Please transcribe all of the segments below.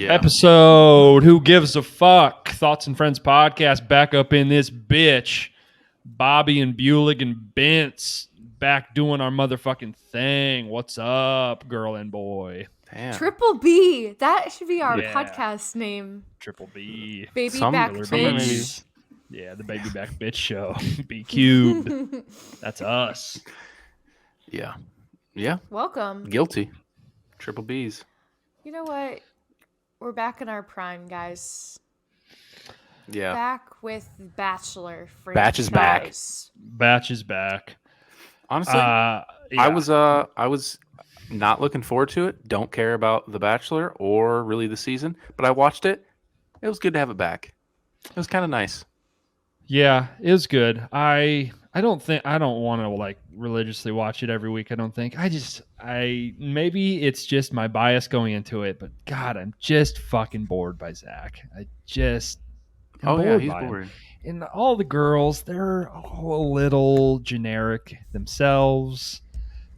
Episode Who Gives a Fuck? Thoughts and Friends podcast back up in this bitch. Bobby and Bulig and Bence back doing our motherfucking thing. What's up, girl and boy? Damn. Triple B. That should be our Yeah. podcast name. Triple B. Baby back Killer bitch. Yeah, the Baby Back Bitch Show. B cubed. That's us. Yeah. Welcome. Guilty. Triple B's. You know what? We're back in our prime, guys. Yeah. Back with Bachelor franchise. Batch is back. Batch is back. Honestly, Yeah. I was not looking forward to it. Don't care about The Bachelor or really the season, but I watched it. It was good to have it back. It was kind of nice. Yeah, it was good. I don't want to like religiously watch it every week. I don't think. Maybe it's just my bias going into it, but God, I'm just fucking bored by Zach. I just am bored he's by him. boring. And all the girls, they're all a little generic themselves.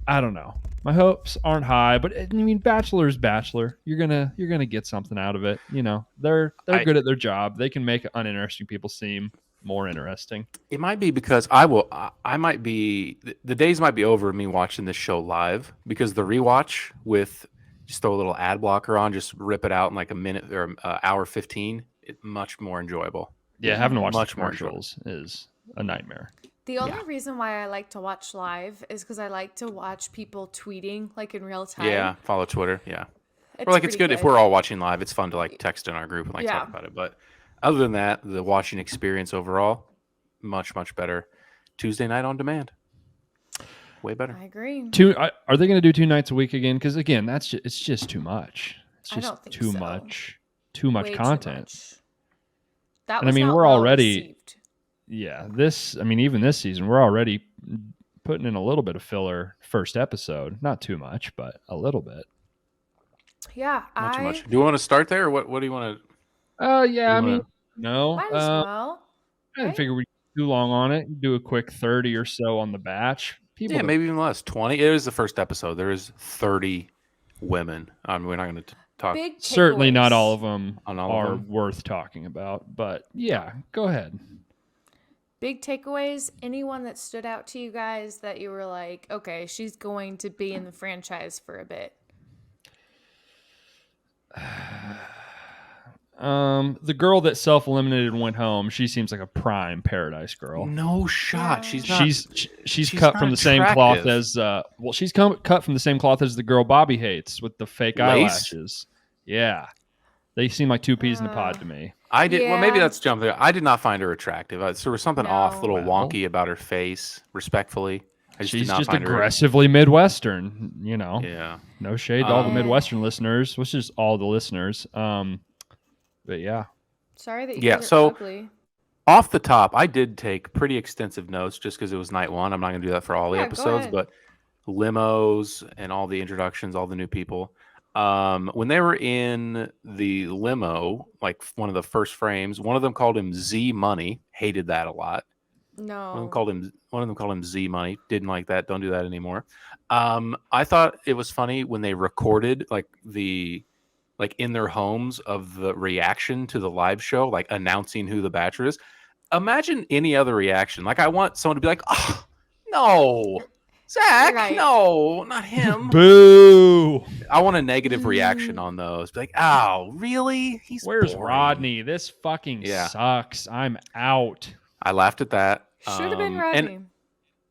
I don't know. My hopes aren't high, but I mean, Bachelor's Bachelor. You're gonna get something out of it. You know, they're good at their job. They can make uninteresting people seem more interesting. It might be because the days might be over of me watching this show live, because the rewatch with just throw a little ad blocker on, just rip it out in like a minute or hour 15. It's much more enjoyable. Yeah, having to watch Much the more commercials is a nightmare. The only reason why I like to watch live is because I like to watch people tweeting like in real time. Yeah, follow Twitter. Yeah. It's Or like it's pretty good if we're all watching live. It's fun to like text in our group and like talk about it. But other than that, the watching experience overall, much better. Tuesday night on demand, way better. I agree. Are they going to do 2 nights a week again? Because again, it's just too much. It's I just don't think too so. much. Too much Way too content. much. That And I was mean, not we're well already- received. Yeah, even this season, we're already putting in a little bit of filler first episode. Not too much, but a little bit. Yeah, Not too much. Do you want to start there, or what? What do you want to? Yeah, I mean, no. Might as well. I didn't right? figure we'd do long on it. Do a quick 30 or so on the batch. People Yeah, don't- maybe even less. 20. It is the first episode. There is 30 women. We're not going to talk. Big certainly not takeaways. all of them On all of are them? worth talking about. But yeah, go ahead. Big takeaways. Anyone that stood out to you guys that you were like, okay, she's going to be in the franchise for a bit. The girl that self-eliminated and went home, she seems like a prime Paradise girl. No shot. Yeah. She's not. She's she's cut not from the same cloth attractive. as she's cut from the same cloth as the girl Bobby hates with the fake Lace? eyelashes. Yeah, they seem like two peas in a pod to me. I did. Well, maybe Yeah. that's jumping. I did not find her attractive. There was something off, No. little Well. wonky about her face. Respectfully, I just She's did not just find her. aggressively Midwestern. You know, Yeah. no shade to all the Um, Midwestern listeners, which is all the listeners. But yeah, Sorry that you Yeah, guys are so- ugly. Off the top, I did take pretty extensive notes just because it was night one. I'm not going to do that for all the Yeah, go episodes, ahead. but limos and all the introductions, all the new people. When they were in the limo, like one of the first frames, one of them called him Z Money. Hated that a lot. One of No. them called him Z Money. Didn't like that. Don't do that anymore. I thought it was funny when they recorded in their homes of the reaction to the live show, like announcing who the Bachelor is. Imagine any other reaction. Like I want someone to be like, "Oh, no, Zach, Right. no, not him." boo. I want a negative reaction on those. Be like, "Oh, really? He's Where's boring." Rodney? This fucking Yeah. sucks. I'm out. I laughed at that. Should have been And Rodney.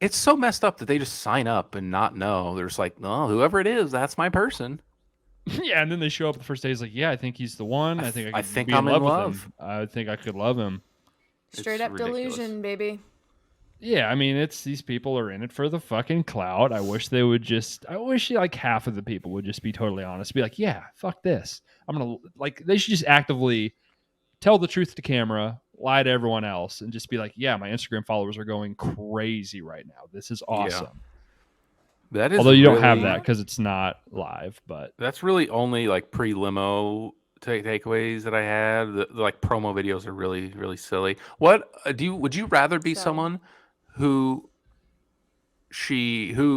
it's so messed up that they just sign up and not know. They're just like, "Oh, whoever it is, that's my person." Yeah, and then they show up the first day. He's like, "Yeah, I think he's the one. I think I could think be I'm in in love love." with him. I think I could love him." Straight It's up ridiculous. delusion, baby. Yeah, I mean, it's these people are in it for the fucking clout. I wish they would just. I wish like half of the people would just be totally honest. Be like, "Yeah, fuck this. I'm gonna like." They should just actively tell the truth to camera, lie to everyone else, and just be like, "Yeah, my Instagram followers are going crazy right now. This is awesome." That is Although you don't have really- that because it's not live, but That's really only like pre-limo takeaways that I had. The like promo videos are really, really silly. What would you rather be So- someone who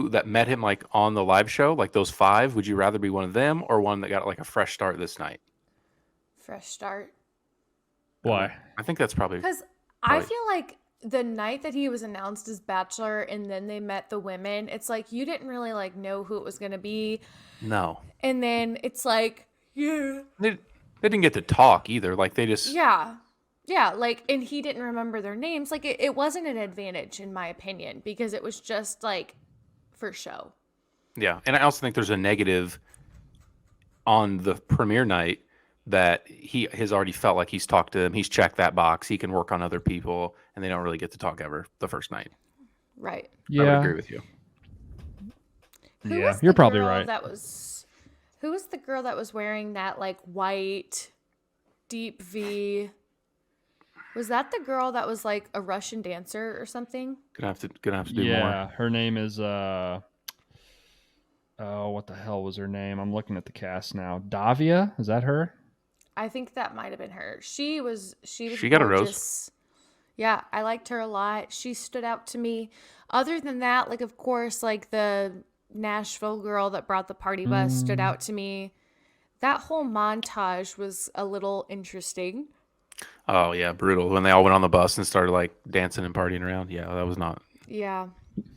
that met him like on the live show, like those 5? Would you rather be one of them or one that got like a fresh start this night? Fresh start. Why? I think that's probably Because I Right. feel like the night that he was announced as Bachelor and then they met the women, it's like you didn't really like know who it was gonna be. no. And then it's like, yeah. They didn't get to talk either. Like they just Yeah. Yeah, like, and he didn't remember their names. Like, it wasn't an advantage, in my opinion, because it was just, like, for show. yeah. And I also think there's a negative on the premiere night that he has already felt like he's talked to them. He's checked that box. He can work on other people, and they don't really get to talk ever the first night. Right. I would Yeah. agree with you. Who Yeah, was the you're probably girl right. Who was the girl that was wearing that, like, white, deep V? Was that the girl that was, like, a Russian dancer or something? Gonna have to do Yeah, more. her name is oh, what the hell was her name? I'm looking at the cast now. Davia, is that her? I think that might have been her. She was She got a rose. gorgeous. Yeah, I liked her a lot. She stood out to me. Other than that, like of course, like the Nashville girl that brought the party bus stood out to me. That whole montage was a little interesting. Oh yeah, brutal. When they all went on the bus and started like dancing and partying around. Yeah, that was not. Yeah.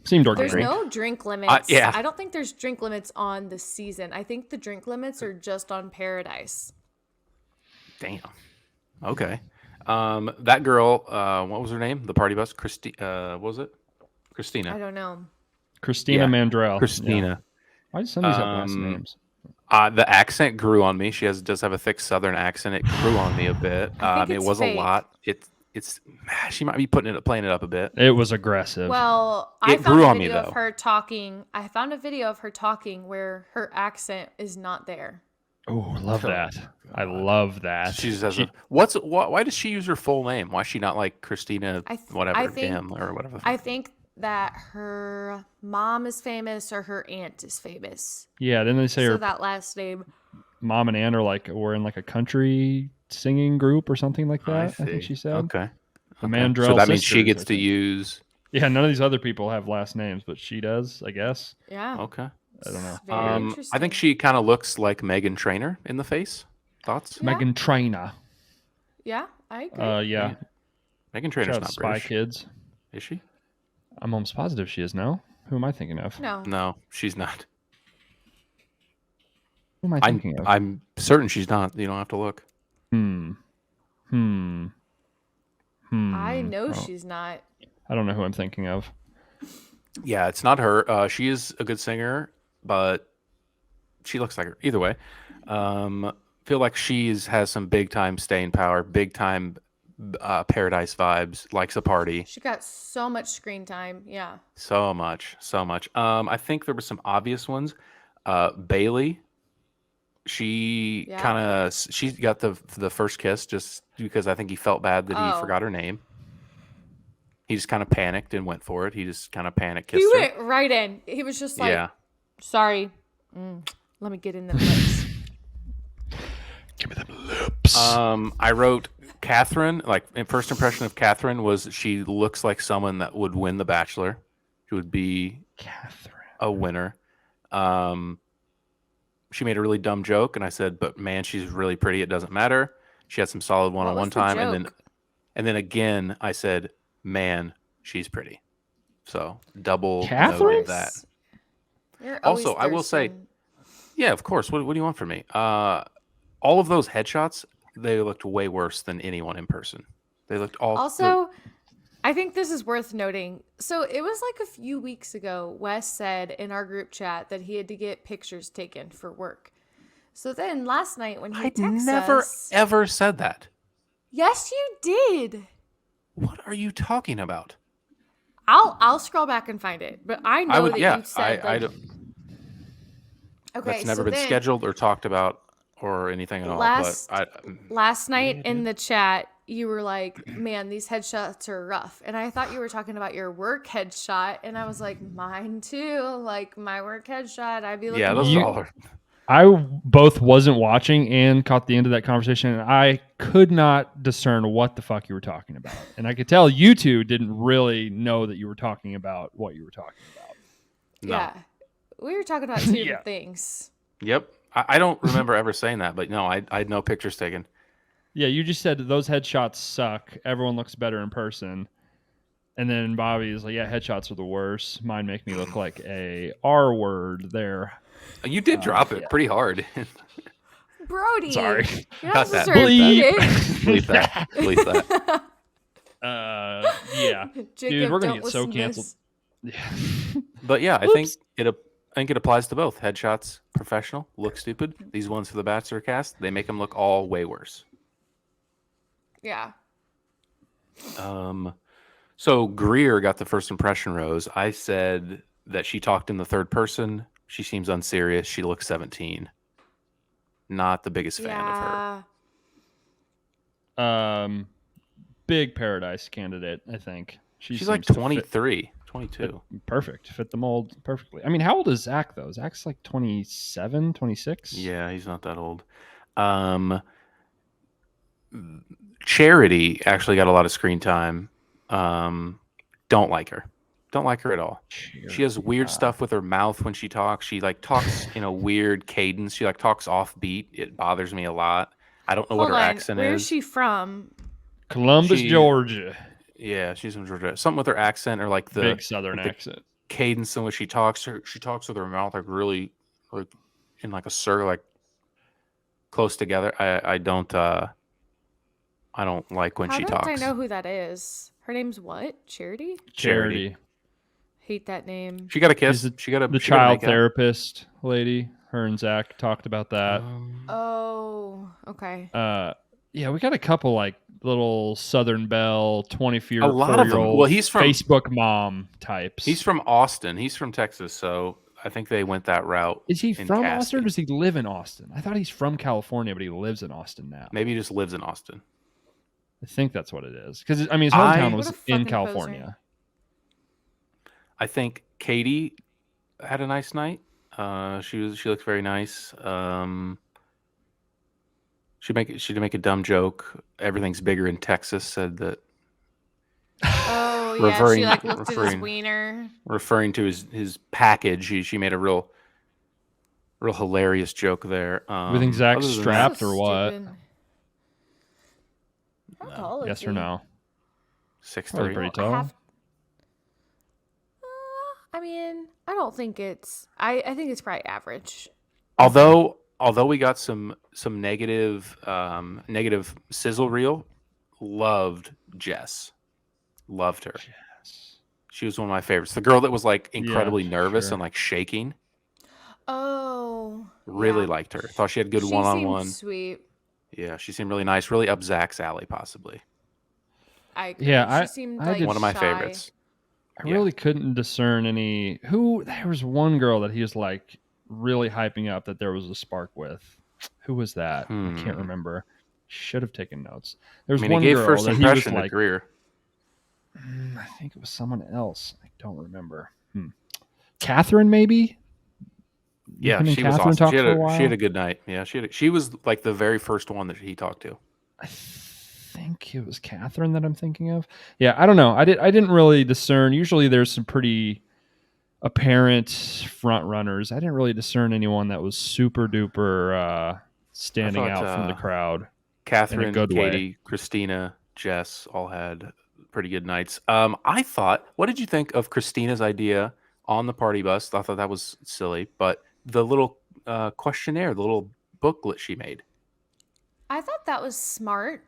Seemed There's organic. no drink limits. yeah. I don't think there's drink limits on the season. I think the drink limits are just on Paradise. Damn. Okay. That girl. What was her name? The party bus. What was it? I Christina. don't know. Christina Yeah, Mandrell. Christina. Yeah. Why do some of these have last Um, names? The accent grew on me. She does have a thick Southern accent. It grew on me a bit. I think It it's was fake. a lot. It's she might be playing it up a bit. It was aggressive. Well, I It found grew a on me, video though. of her talking. I found a video of her talking where her accent is not there. Oh, love Oh, that. I love that. She just has She- a why does she use her full name? Why is she not like Christina I th- whatever I think- Kim or whatever? I think that her mom is famous or her aunt is famous. yeah, then they say So her that last name. mom and aunt are like were in like a country singing group or something like that. I think see. she said. Okay. The Okay. Mandrell So that means she sisters, gets I to think. use. Yeah, none of these other people have last names, but she does, I guess. Yeah. Okay. I don't know. It's very I interesting. think she kind of looks like Megan Trainor in the face. Thoughts? Yeah. Megan Trainor. Yeah, I agree. Yeah. Megan Shout Trainor's out not Spy British, Kids. is she? I'm almost positive she is now. Who am I thinking of? No. No, she's not. Who am I I'm thinking of? I'm certain she's not. You don't have to look. Hmm. I know Oh, she's not. I don't know who I'm thinking of. Yeah, it's not her. She is a good singer, but she looks like her. Either way, feel like has some big time staying power, big time Paradise vibes. Likes a party. She got so much screen time. Yeah. So much, so much. I think there were some obvious ones. Bailey, she Yeah. she got the first kiss just because I think he felt bad that he Oh. forgot her name. He just kind of panicked and went for it. He just kind of panic kissed He her. went right in. He was just like, Yeah, sorry. Let me get in the place. Give me them lips. I wrote Catherine. Like, in first impression of Catherine was she looks like someone that would win The Bachelor. She would be Catherine. a winner. She made a really dumb joke, and I said, "But man, she's really pretty. It doesn't matter." She had some solid one-on-one was the time, joke? and then again, I said, "Man, she's pretty." So double Catherine? noted that. You're always Also, I will say- thirsting. Yeah, of course. What do you want from me? All of those headshots, they looked way worse than anyone in person. They looked all Also, I think this is worth noting. So it was like a few weeks ago, Wes said in our group chat that he had to get pictures taken for work. So then last night when he I texted never us, ever said that. yes, you did. What are you talking about? I'll scroll back and find it, but I know I would. that Yeah, you said I like, don't. okay. That's never so been then scheduled or talked about or anything at all. Last- But last night Yeah, in the chat, you were like, "Man, these headshots are rough," and I thought you were talking about your work headshot, and I was like, "Mine too." Like my work headshot, I'd be looking. yeah, those You- all are. I both wasn't watching and caught the end of that conversation, and I could not discern what the fuck you were talking about. And I could tell you two didn't really know that you were talking about what you were talking about. No. Yeah, we were talking about two different Yeah. things. Yep. I don't remember ever saying that, but no, I had no pictures taken. Yeah, you just said those headshots suck. Everyone looks better in person. And then Bobby's like, yeah, headshots are the worst. Mine make me look like a R word there. You did drop it pretty hard. Brody. Sorry. You're Cut not that. supposed to repeat Bleep that. Bleep that. Yeah. Jacob, Dude, we're gonna don't get so listen to canceled. this. Yeah. But yeah, I think Oops. it applies to both. Headshots, professional, look stupid. These ones for the Bachelor cast, they make them look all way worse. Yeah. So Greer got the first impression rose. I said that she talked in the third person. She seems unserious. She looks 17. Not the biggest fan of her. Yeah. Big Paradise candidate, I think. She's like seems to fit- 23, 22. Perfect. Fit the mold perfectly. I mean, how old is Zach, though? Zach's like 27, 26? Yeah, he's not that old. Charity actually got a lot of screen time. Don't like her. Don't like her at all. She has weird stuff with her mouth when she talks. She like talks in a weird cadence. She like talks offbeat. It bothers me a lot. I don't know what Hold her on. accent Where is. is she from? Columbus, She- Georgia. Yeah, she's from Georgia. Something with her accent or like the Big Southern the accent. cadence in which she talks. She talks with her mouth like really like in like a circle, like close together. I don't like when How she don't talks. I know who that is? Her name's what? Charity? Charity. Hate that name. She got a kiss. She's She got a The she got a child make out. therapist lady. Her and Zach talked about that. Oh, okay. Yeah, we got a couple like little Southern Belle, 24 A lot of them. year old Well, he's from- Facebook mom types. He's from Austin. He's from Texas, so I think they went that route. Is he in from Austin casting. or does he live in Austin? I thought he's from California, but he lives in Austin now. Maybe he just lives in Austin. I think that's what it is. Because, I mean, his I- hometown What was a fucking in poser. California. I think Katie had a nice night. She looks very nice. She did make a dumb joke. Everything's bigger in Texas. Said that Oh, yeah. Referring- She like looked at his referring- wiener. referring to his package. She made a real hilarious joke there. You think Zach's other than strapped So or what? stupid. How No. tall is Yes he? or no? that, Probably 6'3". pretty Well, tall. I mean, I don't think it's. I think it's probably average. Although we got some negative sizzle reel, loved Jess. Loved her. Yes. She was one of my favorites. The girl that was like incredibly nervous sure. and like shaking. Oh, Really yeah. liked her. Thought she had good She one-on-one. seemed sweet. Yeah, she seemed really nice. Really up Zach's alley, possibly. I agree. Yeah, she seemed I like did- One of my shy. favorites. I Yeah. really couldn't discern any. There was one girl that he was like really hyping up that there was a spark with. Who was that? I can't Hmm. remember. Should have taken notes. There was I mean, one he gave girl first that he was impression to like. Greer. I think it was someone else. I don't remember. Catherine, maybe. Yeah, Him and she was Catherine awesome. talked She had for a a while? good night. Yeah, she was like the very first one that he talked to. I think it was Catherine that I'm thinking of. Yeah, I don't know. I didn't really discern. Usually, there's some pretty apparent front runners. I didn't really discern anyone that was super duper standing thought, out from the crowd. Catherine, good way. Katie, Christina, Jess all had pretty good nights. I thought, what did you think of Christina's idea on the party bus? I thought that was silly, but the little questionnaire, the little booklet she made. I thought that was smart.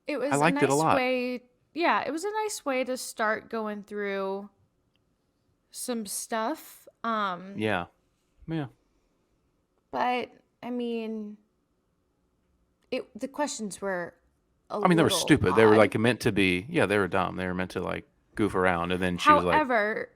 It was liked a it a nice lot. way. Yeah, it was a nice way to start going through some stuff. Yeah. But I mean, the questions were. I mean, they were little stupid. They were odd. like meant to be. Yeah, they were dumb. They were meant to like goof around, and then she was like, However,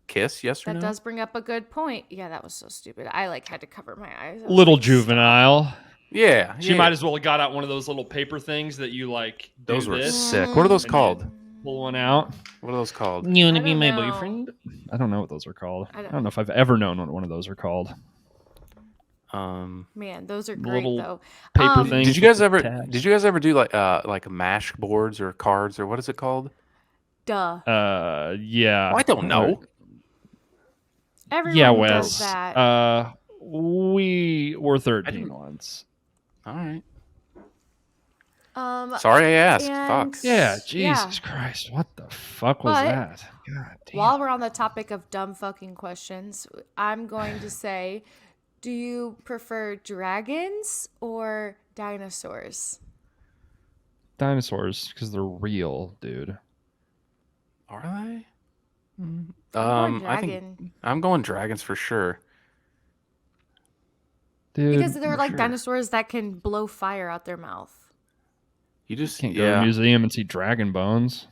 "Kiss, yes or that no?" does bring up a good point. Yeah, that was so stupid. I like had to cover my eyes. I was Little like, stop. juvenile. Yeah, She yeah. might as well have got out one of those little paper things that you like. Do Those were this, sick. What are those and called? pull one out. What are those called? You want I don't know. I don't know what those are called. I I don't- don't know if I've ever known what one of those are called. Man, those are great Little though. Paper Um, things. Did you with guys the ever? tabs. Did you guys ever do like mash boards or cards or what is it called? Duh. Yeah. Oh, I don't know. Everyone Yeah, does Wes. that. We were 13 didn't- once. All right. Sorry I asked. and Fuck. Yeah, yeah. Jesus Christ. What the fuck was But that? God damn. while we're on the topic of dumb fucking questions, I'm going to say, do you prefer dragons or dinosaurs? Dinosaurs, because they're real, dude. Are they? I'm going I think dragon. I'm going dragons for sure. Dude, Because they're for like sure. dinosaurs that can blow fire out their mouth. You just can't go to a museum and see dragon bones.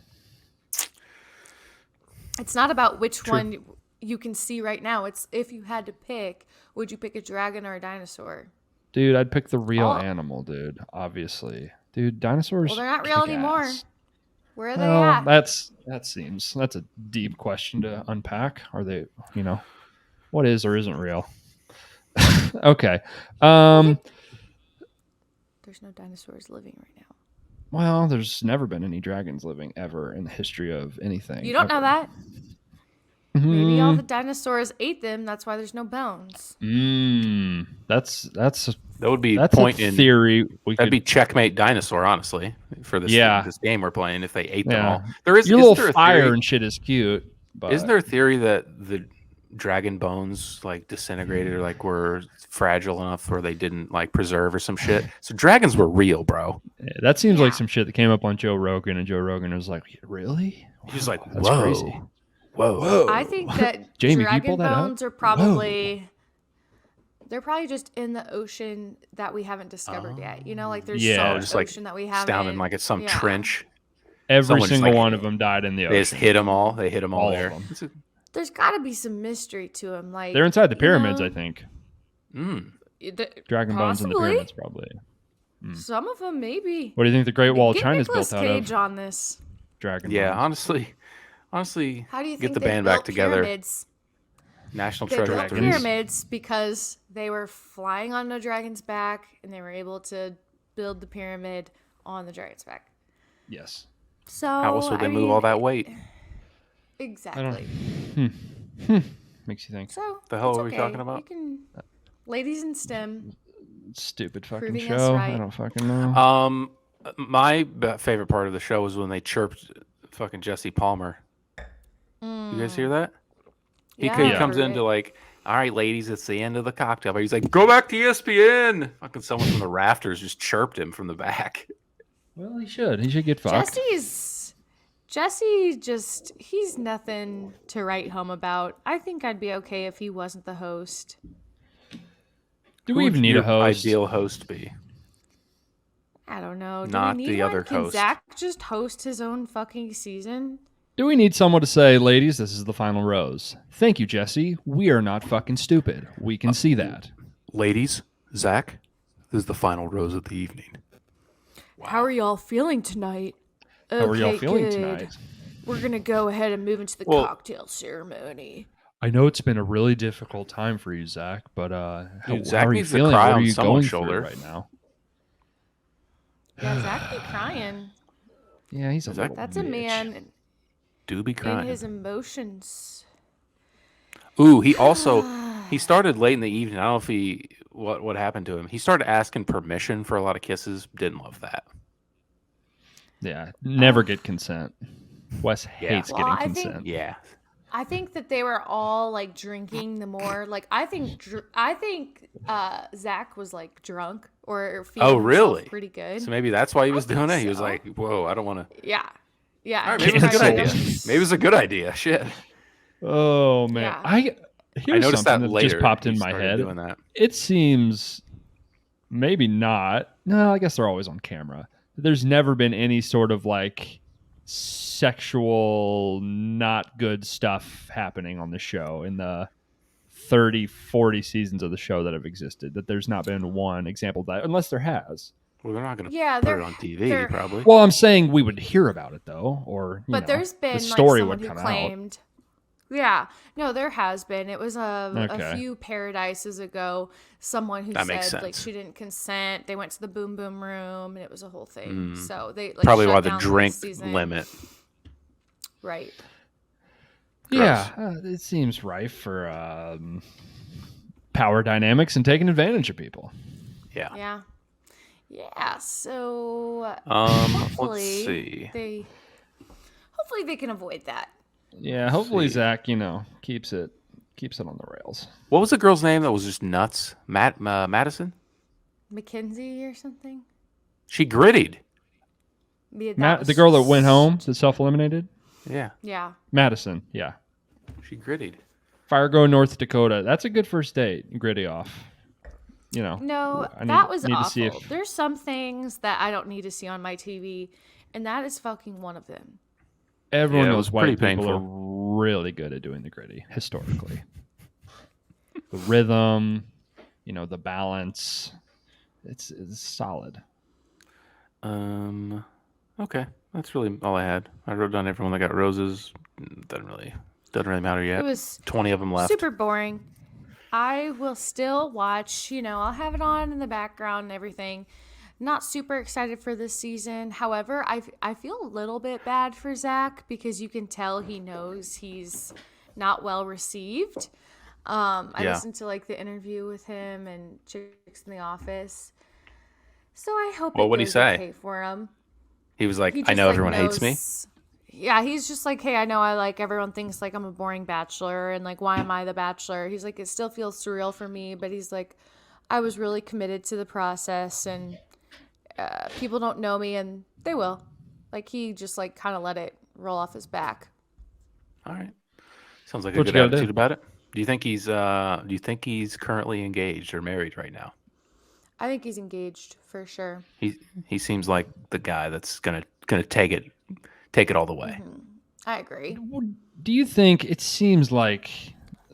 It's not about which True. one you can see right now. It's if you had to pick, would you pick a dragon or a dinosaur? Dude, I'd pick the real Oh. animal, dude. Obviously. Dude, dinosaurs. Well, they're not real kick anymore. ass. Where are they Well, at? that's a deep question to unpack. Are they, what is or isn't real? Okay. There's no dinosaurs living right now. Well, there's never been any dragons living ever in the history of anything. You don't know ever. that. Maybe all Mhm. the dinosaurs ate them. That's why there's no bones. That's That would be that's point a in. theory. That'd be checkmate dinosaur, honestly, for this Yeah. this game we're playing. If they ate them Yeah. all, there is your isn't little there a fire theory, and shit is cute, but isn't there a theory that the dragon bones like disintegrated or like were fragile enough where they didn't like preserve or some shit? So dragons were real, bro. Yeah, that seems like Yeah. some shit that came up on Joe Rogan, and Joe Rogan was like, "Really?" He's like, That's whoa, crazy. whoa. I think that Jamie, can you dragon pull that up? bones are probably they're probably just in the ocean that we haven't discovered yet. You know, like there's Yeah. so Oh, much just, like, ocean that we It's haven't. down in like some yeah. trench. Every Someone just, single like, one of them died in the They just ocean. hit them all. They hit them all All of there. them. It's a- There's got to be some mystery to them. Like They're inside the you pyramids, know, I think. Dragon possibly. bones in the pyramids, probably. Some of them, maybe. What do you think the Great Wall of Get China is Nicolas built out Cage of? on this. Dragon yeah, bones. honestly, How do you get think the they band built back together. pyramids? National They Treasure built 3. pyramids because they were flying on a dragon's back, and they were able to build the pyramid on the dragon's back. Yes. So How else would they I move all mean, that weight? Exactly. Makes you think. So The hell it's are we okay. talking about? You can, ladies in STEM. Stupid fucking Proving us show. right. I don't fucking know. My favorite part of the show was when they chirped fucking Jesse Palmer. You guys hear that? He Yeah, I comes heard into it. like, all right, ladies, it's the end of the cocktail. But he's like, go back to ESPN. Fucking someone from the rafters just chirped him from the back. Well, he should. He should get fucked. Jesse just he's nothing to write home about. I think I'd be okay if he wasn't the host. Do Who we would even need your a host? Ideal host be? I don't know. Do Not we need the one? other Can host. Zach just host his own fucking season? Do we need someone to say, ladies, this is the final rose? Thank you, Jesse. We are not fucking stupid. We can see that. Ladies, Zach, this is the final rose of the evening. How are y'all feeling tonight? How are y'all Okay, feeling good. tonight? We're gonna go ahead and move into the Well- cocktail ceremony. I know it's been a really difficult time for you, Zach, but how Zach are you needs to feeling? cry What are on you someone's going shoulder. through right now? Yeah, Zach be crying. Yeah, he's a Zach- little That's a bitch. man Do be in crying. his emotions. Ooh, he started late in the evening. I don't know if what happened to him. He started asking permission for a lot of kisses. Didn't love that. Yeah, never get consent. Wes hates Well, I getting think- consent. Yeah. I think that they were all like drinking the more like I think Zach was like drunk or feeling Oh, really? himself pretty good. So maybe that's why he was think doing it. He was so. like, "Whoa, I don't want to." Yeah. Yeah. All right, he maybe it was a good tried idea. to- Maybe it was a good idea. Shit. Oh man, Yeah. I I noticed that something later. just popped he in my started head. Doing that. It seems maybe not. No, I guess they're always on camera. There's never been any sort of like sexual not good stuff happening on the show in the 30 40 seasons of the show that have existed, that there's not been one example of that, unless there has. Well, they're not going to Yeah, put they're- it on TV, they're- probably. Well, I'm saying we would hear about it though, or you But know, there's been the story like someone would who come out. claimed. Yeah, no, there has been. It was a Okay. few paradises ago. Someone who That makes said like sense. she didn't consent. They went to the boom boom room, and it was a whole thing. So they like, Probably shut why the down drink season. limit. Right. Yeah, it seems rife for power dynamics and taking advantage of people. Yeah. Yeah. Yeah, so Let's hopefully see. they can avoid that. Yeah, hopefully see. Zach, keeps it on the rails. What was the girl's name that was just nuts? Madison? Mackenzie or something. She grittied. Yeah, that Matt, was the girl that went home, just- that self-eliminated, Yeah, Yeah. Madison. Yeah, she grittied. Fargo, North Dakota. That's a good first date. Gritty off. No, I that was need to see awful. if There's some things that I don't need to see on my TV, and that is fucking one of them. everyone Yeah, it knows was white pretty people are really good at doing the gritty historically. The rhythm, the balance. It's solid. Okay, that's really all I had. I wrote down everyone that got roses. Doesn't really matter yet. It was 20 of them left. super boring. I will still watch, I'll have it on in the background and everything. Not super excited for this season. However, I feel a little bit bad for Zach because you can tell he knows he's not well received. I Yeah. listened to like the interview with him and Chicks in the Office. So I hope Well, it what'd he goes say? okay for him. He was like, He I just, know like, everyone hates me. knows- Yeah, he's just like, hey, I know everyone thinks like I'm a boring bachelor and like, why am I the bachelor? He's like, it still feels surreal for me, but he's like, I was really committed to the process and people don't know me and they will. Like he just like kind of let it roll off his back. All right. Sounds like a What you good gotta do? attitude about it. Do you think he's currently engaged or married right now? I think he's engaged for sure. He seems like the guy that's gonna take it all the way. I agree. Do you think it seems like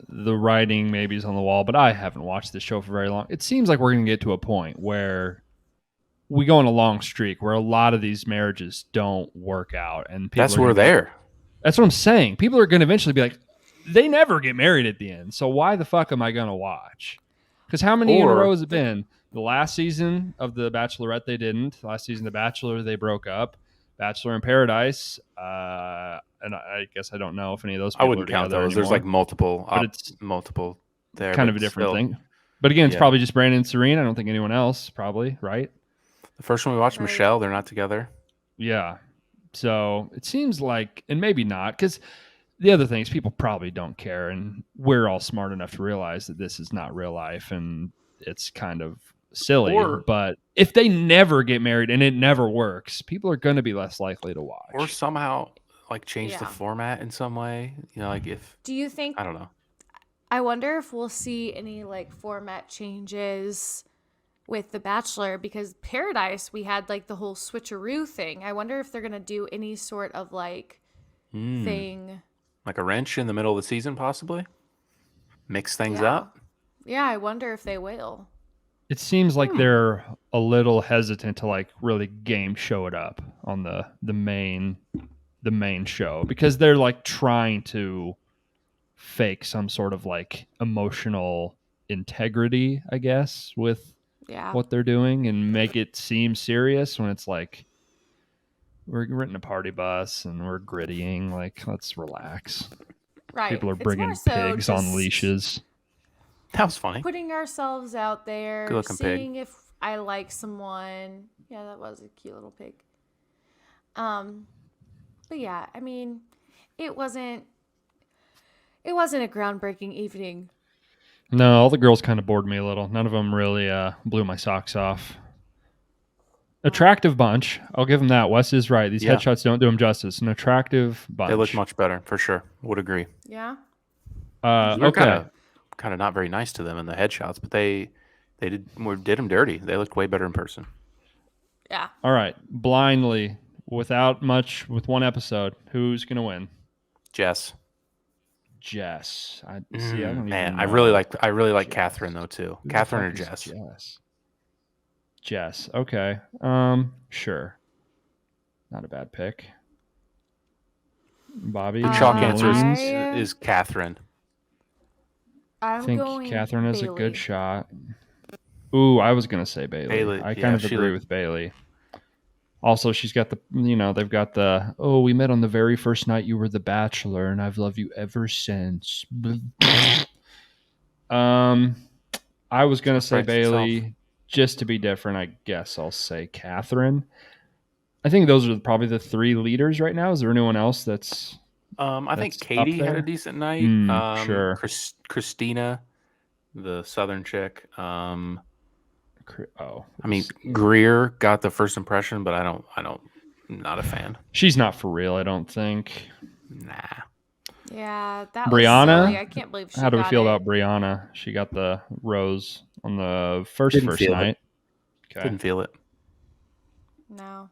the writing maybe is on the wall, but I haven't watched this show for very long. It seems like we're going to get to a point where we go on a long streak where a lot of these marriages don't work out, and people That's are where gonna be like- there. That's what I'm saying. People are going to eventually be like, they never get married at the end, so why the fuck am I going to watch? Because how many in a Or- row has it been? The last season of The Bachelorette, they didn't. Last season, The Bachelor, they broke up. Bachelor in Paradise, and I guess I don't know if any of those I people wouldn't are count together those. There's anymore, like multiple, but it's multiple there. kind but of a different still. thing. But again, it's Yeah. probably just Brandon and Serene. I don't think anyone else, probably, right? The first one we watched, Right. Michelle, they're not together. Yeah. So it seems like, and maybe not, because the other thing is people probably don't care, and we're all smart enough to realize that this is not real life, and it's kind of silly. Or- But if they never get married and it never works, people are going to be less likely to watch. Or somehow like change the Yeah. format in some way. Like if Do you think I don't know. I wonder if we'll see any like format changes with The Bachelor because Paradise we had like the whole switcheroo thing. I wonder if they're gonna do any sort of like thing. Like a wrench in the middle of the season, possibly mix things Yeah. up. Yeah, I wonder if they will. It seems like they're a little hesitant to like really game show it up on the main show because they're like trying to fake some sort of like emotional integrity, I guess, with Yeah. what they're doing and make it seem serious when it's like we're renting a party bus and we're grittying. Like, let's relax. Right. People are It's bringing more so pigs on just leashes. That was funny. Putting ourselves out there, Good-looking pig. seeing if I like someone. Yeah, that was a cute little pig. But yeah, I mean, it wasn't a groundbreaking evening. No, all the girls kind of bored me a little. None of them really blew my socks off. Attractive bunch. I'll give them that. Wes is right. These Yeah. headshots don't do them justice. An attractive bunch. They look much better for sure. Would agree. Yeah. You're Okay. kind of not very nice to them in the headshots, but they did them dirty. They looked way better in person. Yeah. All right. Blindly, without much, with one episode, who's going to win? Jess. Jess. I don't Man, even I know. really like Jess. Catherine though too. Who the Catherine or fuck is Jess? Jess. Jess. Okay. Sure. Not a bad pick. Bobby. The chalk Uh, answer I- is Catherine. I I'm think going Catherine is a Bailey. good shot. Ooh, I was gonna say Bailey. Bailey, I yeah, kind of she agree looked- with Bailey. Also, she's got the, they've got the, oh, we met on the very first night you were the Bachelor, and I've loved you ever since. I was gonna say Surprised Bailey, just to be different, I guess I'll say Catherine. I think those are probably the three leaders right now. Is there anyone else that's I think that's up Katie had a there? decent night. Sure. Christina, the Southern chick. Oh, I mean, Greer got the first impression, but I don't. Not a fan. she's not for real, I don't think. Nah. Yeah, that Brianna? was silly. I can't believe she How do we got feel it. about Brianna? She got the rose on the first Didn't feel it. night. Okay. Didn't feel it. No.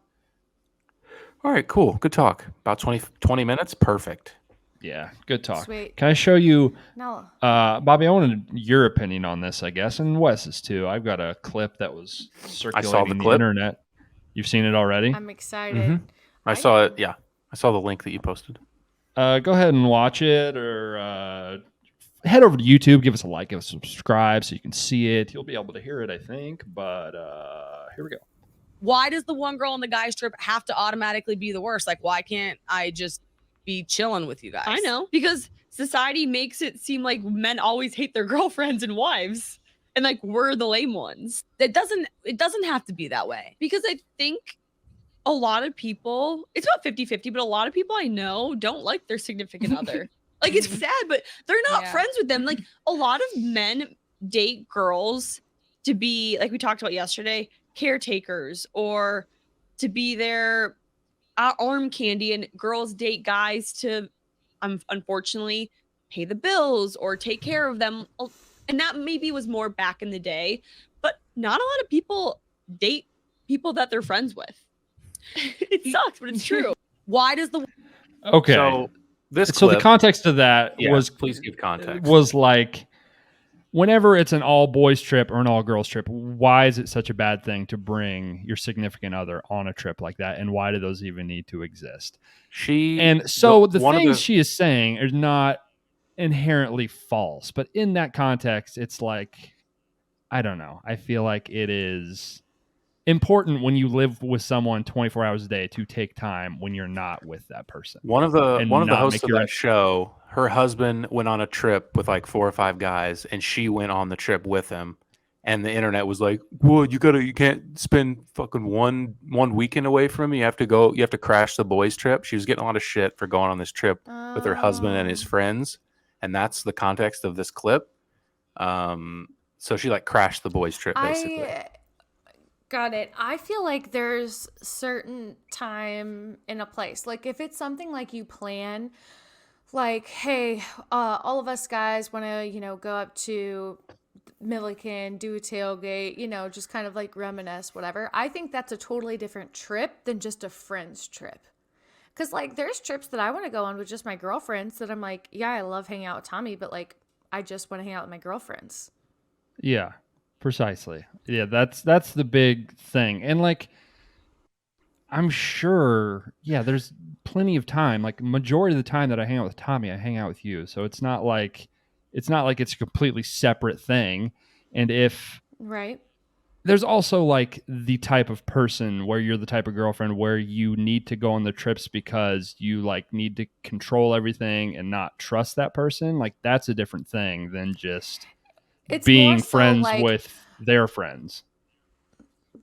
All right, cool. Good talk. About 20 minutes. Perfect. Yeah, good talk. Sweet. Can I show you, No. Bobby? I wanted your opinion on this, I guess, and Wes's too. I've got a clip that was circulating the clip. internet. You've seen it already? I'm excited. I saw it. Yeah, I saw the link that you posted. Go ahead and watch it, or head over to YouTube, give us a like, give us a subscribe so you can see it. You'll be able to hear it, I think. But here we go. Why does the one girl on the guys trip have to automatically be the worst? Like, why can't I just be chilling with you guys? I know, because society makes it seem like men always hate their girlfriends and wives, and like we're the lame ones. It doesn't have to be that way. Because I think a lot of people, it's about 50-50, but a lot of people I know don't like their significant other. Like, it's sad, but they're not Yeah. friends with them. Like, a lot of men date girls to be, like we talked about yesterday, caretakers, or to be their arm candy, and girls date guys to unfortunately pay the bills or take care of them. And that maybe was more back in the day, but not a lot of people date people that they're friends with. It sucks, but it's true. Why does the Okay. So this So the clip, context of that yeah, was please give context. was like, whenever it's an all boys trip or an all girls trip, why is it such a bad thing to bring your significant other on a trip like that? And why do those even need to exist? And so the things she is saying are not inherently false, but in that context, it's like, I don't know. I feel like it is important when you live with someone 24 hours a day to take time when you're not with that person. One of the and hosts make of your- that show, her husband went on a trip with like 4 or 5 guys, and she went on the trip with him. And the internet was like, "Well, you can't spend fucking one weekend away from him. You have to crash the boys' trip." She was getting a lot of shit for going on this trip with her husband and his friends, and that's the context of this clip. So she like crashed the boys' trip basically. Got it. I feel like there's certain time and a place. Like if it's something like you plan, like, hey, all of us guys want to, go up to Milliken, do a tailgate, just kind of like reminisce, whatever. I think that's a totally different trip than just a friend's trip. Because like there's trips that I want to go on with just my girlfriends that I'm like, yeah, I love hanging out with Tommy, but like I just want to hang out with my girlfriends. Yeah, precisely. Yeah, that's the big thing. And like, I'm sure, yeah, there's plenty of time. Like majority of the time that I hang out with Tommy, I hang out with you. So it's not like it's a completely separate thing. And if Right. there's also like the type of person where you're the type of girlfriend where you need to go on the trips because you like need to control everything and not trust that person. Like that's a different thing than just It's being more so friends like- with their friends.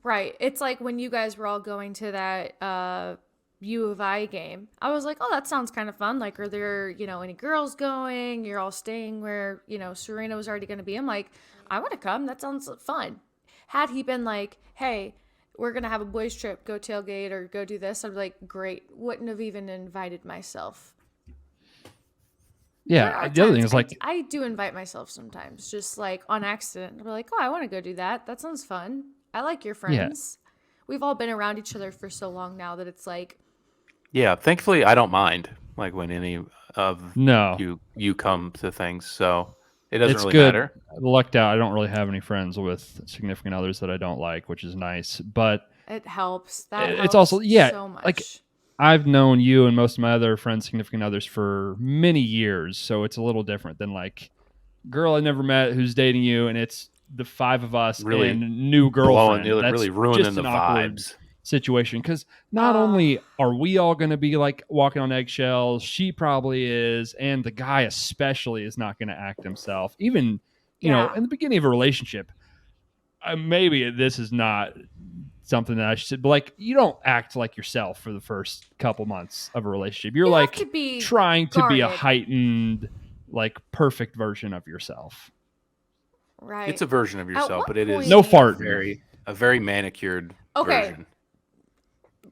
Right. It's like when you guys were all going to that U of I game. I was like, oh, that sounds kind of fun. Like, are there, any girls going? You're all staying where, Serena was already going to be. I'm like, I want to come. That sounds fun. Had he been like, hey, we're going to have a boys trip, go tailgate or go do this, I'd be like, great. Wouldn't have even invited myself. There Yeah. are The other thing times is like, I do invite myself sometimes, just like on accident. I'll be like, oh, I want to go do that. That sounds fun. I like your friends. We've all been around each other for so long now that it's like, Yeah, thankfully I don't mind like when any of no, you come to things, so it doesn't it's really good. matter. Lucked out. I don't really have any friends with significant others that I don't like, which is nice. But it helps. That It's helps also- yeah, so much. like, I've known you and most of my other friends' significant others for many years, so it's a little different than like girl I never met who's dating you, and it's the 5 of us Really and new girlfriend. That's really ruining just the an awkward vibes. situation because not only are we all going to be like walking on eggshells, she probably is, and the guy especially is not going to act himself. Even you know, Yeah. in the beginning of a relationship, maybe this is not something that I should, but like, you don't act like yourself for the first couple months of a relationship. You're You have like to be trying to be a guarded. heightened, like perfect version of yourself. Right. It's a version of yourself, what but it is point- No fart. a very manicured Okay. version.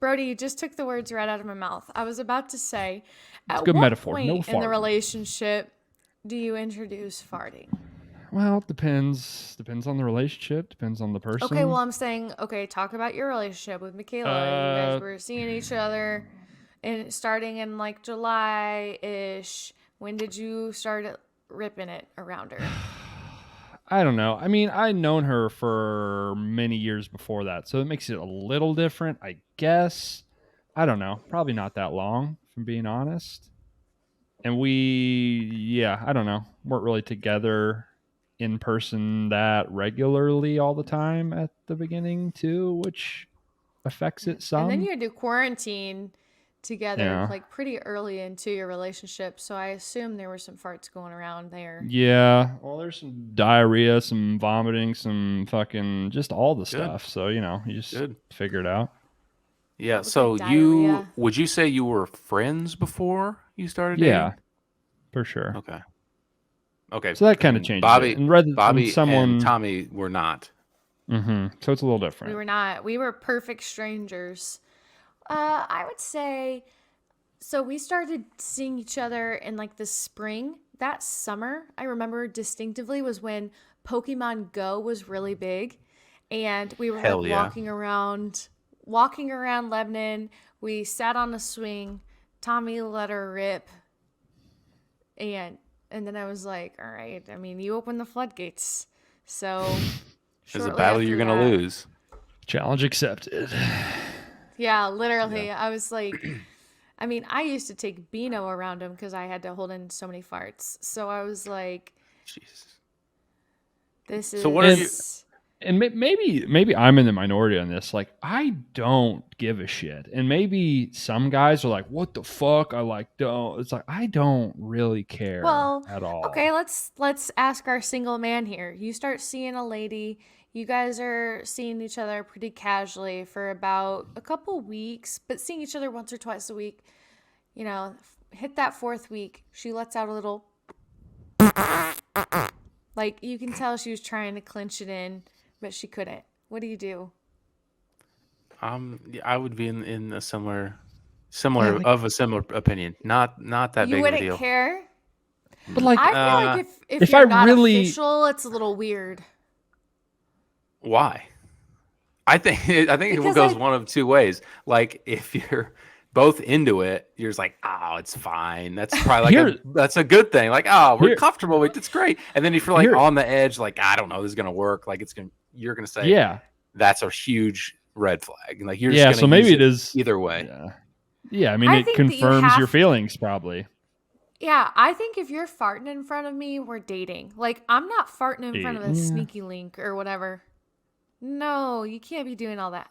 Brody, you just took the words right out of my mouth. I was about to say, It's a at good what metaphor. point No in the farting. relationship do you introduce farting? Well, it depends. Depends on the relationship. Depends on the person. Okay, well, I'm saying, talk about your relationship with Michaela. You guys were seeing each other and starting in like July-ish. When did you start ripping it around her? I don't know. I mean, I'd known her for many years before that, so it makes it a little different, I guess. I don't know. Probably not that long, if I'm being honest. And I don't know, weren't really together in person that regularly all the time at the beginning too, which affects it some. And then you had to quarantine together Yeah. like pretty early into your relationship. So I assume there were some farts going around there. Yeah. Well, there's some diarrhea, some vomiting, some fucking just all the stuff. So, you just Good. figure it out. Yeah. With the So diarrhea. would you say you were friends before you started Yeah, dating? for sure. Okay. Okay. So that kind of And changes Bobby, it. And rather than Bobby someone, and Tommy were not. So it's a little different. We were not. We were perfect strangers. I would say, so we started seeing each other in like the spring. That summer, I remember distinctively, was when Pokemon Go was really big. And we were Hell like yeah. walking around Lebanon. We sat on a swing. Tommy let her rip. And then I was like, all right, I mean, you opened the floodgates. So It's a shortly battle after you're going to that- lose. Challenge accepted. Yeah, literally. I was like, I mean, I used to take Beano around him because I had to hold in so many farts. So I was like, Jesus. this is. So what are you- And maybe I'm in the minority on this. Like, I don't give a shit. And maybe some guys are like, "What the fuck?" I like don't. It's like I don't really care Well, at all. Okay, let's ask our single man here. You start seeing a lady. You guys are seeing each other pretty casually for about a couple weeks, but seeing each other once or twice a week. Hit that fourth week, she lets out a little. Like, you can tell she was trying to clinch it in, but she couldn't. What do you do? I would be in a similar like- of a similar opinion. Not that You big of a wouldn't deal. care? But like, I feel like if if you're I not really- official, it's a little weird. Why? I think it Because goes one of two ways. Like if you're both into it, you're just like, oh, it's fine. That's probably like that's a good thing. Like, oh, we're Here- comfortable with it's great. And then if you're like Here- on the edge, like, I don't know, this is gonna work. Like you're gonna say, yeah, that's a huge red flag. Like you're just yeah. gonna So maybe use it is either way. Yeah, yeah. I mean, I it think that you confirms your have- feelings probably. Yeah, I think if you're farting in front of me, we're dating. Like, I'm not farting in front of a Yeah. sneaky link or whatever. No, you can't be doing all that.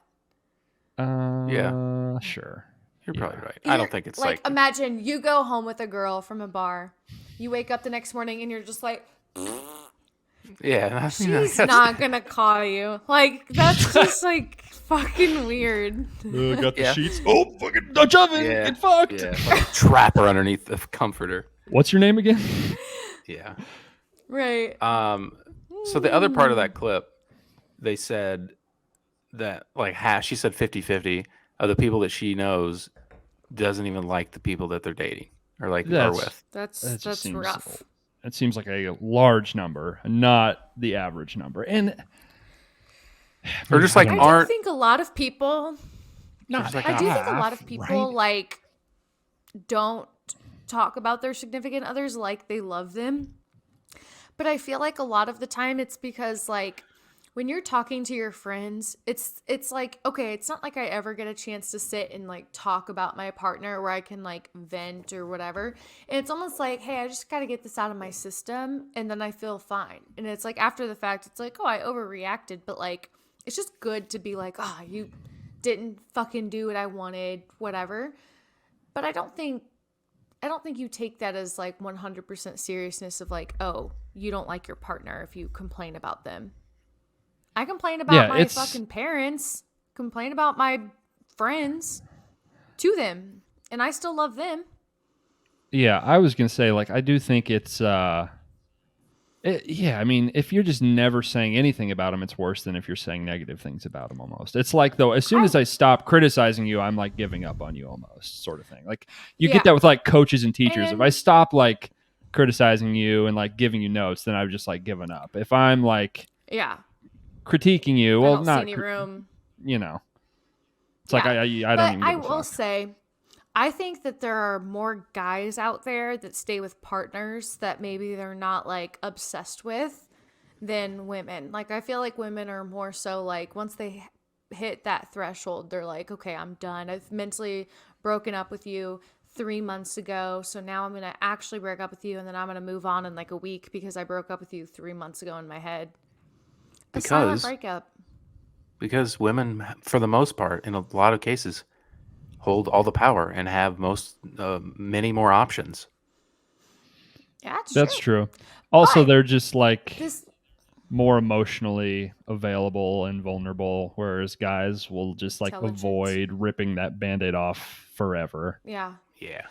Sure. You're Yeah. probably right. I don't think it's like imagine you go home with a girl from a bar. You wake up the next morning and you're just like, yeah. she's not gonna call you. Like, that's just like fucking weird. Got the Yeah. sheets. Oh, fucking Dutch oven. Yeah. Get fucked. Yeah, like a trapper underneath the comforter. What's your name again? Yeah. Right. So the other part of that clip, they said that like she said 50-50 of the people that she knows doesn't even like the people that they're dating or like are That's- with. That's That just seems- rough. It seems like a large number, not the average number. And Or just like I aren't do think a lot of people not like, I do think a lot half, of people right? like don't talk about their significant others like they love them. But I feel like a lot of the time it's because like when you're talking to your friends, it's like, okay, it's not like I ever get a chance to sit and like talk about my partner where I can like vent or whatever. And it's almost like, hey, I just got to get this out of my system and then I feel fine. And it's like after the fact, it's like, oh, I overreacted, but like it's just good to be like, oh, you didn't fucking do what I wanted, whatever. But I don't think you take that as like 100% seriousness of like, oh, you don't like your partner if you complain about them. I complain about Yeah, my it's fucking parents, complain about my friends to them, and I still love them. yeah. I was gonna say like I do think it's yeah. I mean, if you're just never saying anything about them, it's worse than if you're saying negative things about them. Almost, it's like though as soon as I stop criticizing you, I'm like giving up on you almost, sort of thing. Like you Yeah. get that with like coaches and teachers. If I And- stop like criticizing you and like giving you notes, then I've just like given up. If I'm like Yeah. critiquing you, I well, don't see not any room. you know. It's like Yeah. I don't But even I give a will fuck. say, I think that there are more guys out there that stay with partners that maybe they're not like obsessed with than women. Like I feel like women are more so like once they hit that threshold, they're like, okay, I'm done. I've mentally broken up with you 3 months ago, so now I'm gonna actually break up with you, and then I'm gonna move on in like a week because I broke up with you 3 months ago in my head. A silent Because breakup. because women, for the most part, in a lot of cases, hold all the power and have many more options. Yeah, it's That's true. true. Also, But they're just like This more emotionally available and vulnerable, whereas guys will just like Intelligent. avoid ripping that band-aid off forever. yeah. Yeah.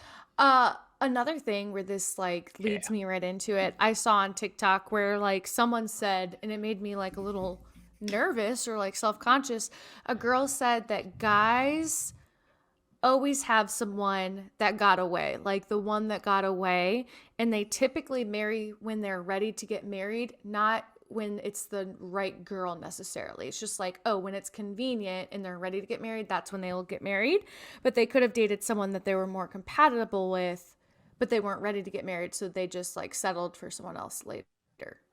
Another thing where this like leads me right into it, I saw on TikTok where like someone said, and it made me like a little nervous or like self-conscious. A girl said that guys always have someone that got away, like the one that got away, and they typically marry when they're ready to get married, not when it's the right girl necessarily. It's just like, oh, when it's convenient and they're ready to get married, that's when they'll get married. But they could have dated someone that they were more compatible with, but they weren't ready to get married, so they just like settled for someone else later.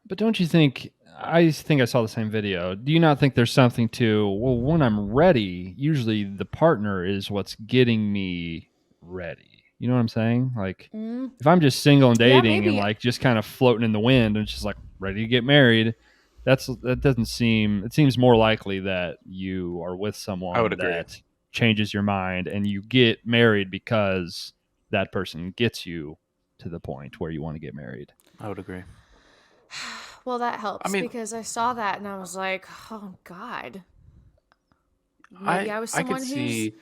But don't you think I saw the same video. Do you not think there's something to, well, when I'm ready, usually the partner is what's getting me ready. You know what I'm saying? Like if I'm just single and Yeah, dating and maybe. like just kind of floating in the wind and just like ready to get married, that doesn't seem, it seems more likely that you are with someone I would agree. that changes your mind and you get married because that person gets you to the point where you want to get married. I would agree. Well, that helps mean- because I saw that and I was like, oh God. Maybe I was I someone could who's see.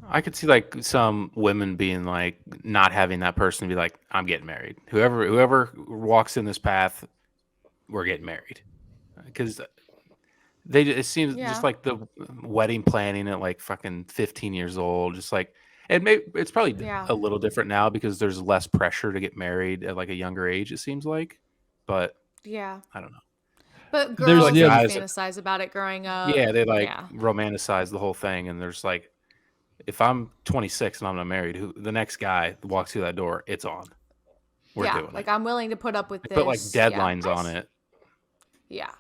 I could see like some women being like not having that person be like, I'm getting married. Whoever walks in this path, we're getting married. Because it seems Yeah. just like the wedding planning at like fucking 15 years old, just like it's probably Yeah. a little different now because there's less pressure to get married at like a younger age, it seems like. But yeah. I don't know. But There's- girls yeah, like guys- fantasize about it growing up. Yeah, they like yeah. romanticize the whole thing, and there's like, if I'm 26 and I'm not married, the next guy walks through that door, it's on. We're yeah, doing like it. I'm willing to put up with They this. put like Yeah. deadlines on it, Yeah.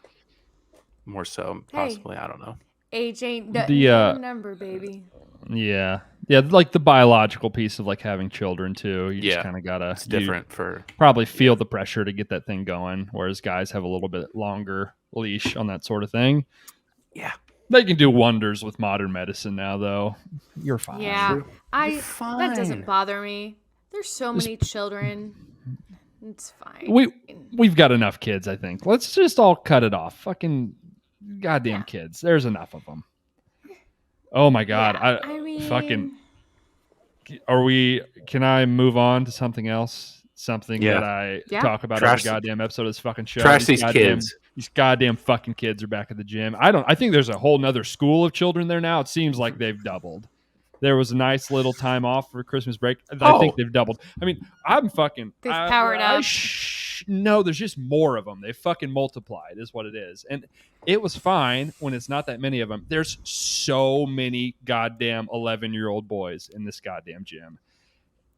more so Hey. possibly. I don't know. Age ain't nothing The, but a number, baby. Yeah. Yeah, like the biological piece of like having children too. You Yeah, just kind of gotta It's different for probably feel the pressure to get that thing going, whereas guys have a little bit longer leash on that sort of thing. yeah. They can do wonders with modern medicine now, though. You're fine. Yeah. You're That doesn't fine. bother me. There's so many children. It's fine. We've got enough kids, I think. Let's just all cut it off. Fucking goddamn Yeah. kids. There's enough of them. Oh my god. Yeah, I mean, fucking can I move on to something else? Something Yeah. that I Yeah. talk about Trash- every goddamn episode of this fucking show. Trash these goddamn- kids. These goddamn fucking kids are back at the gym. I think there's a whole nother school of children there now. It seems like they've doubled. There was a nice little time off for Christmas break. I think Oh. they've doubled. I mean, I'm fucking. They've powered up. No, there's just more of them. They fucking multiplied, is what it is. And it was fine when it's not that many of them. There's so many goddamn 11-year-old boys in this goddamn gym.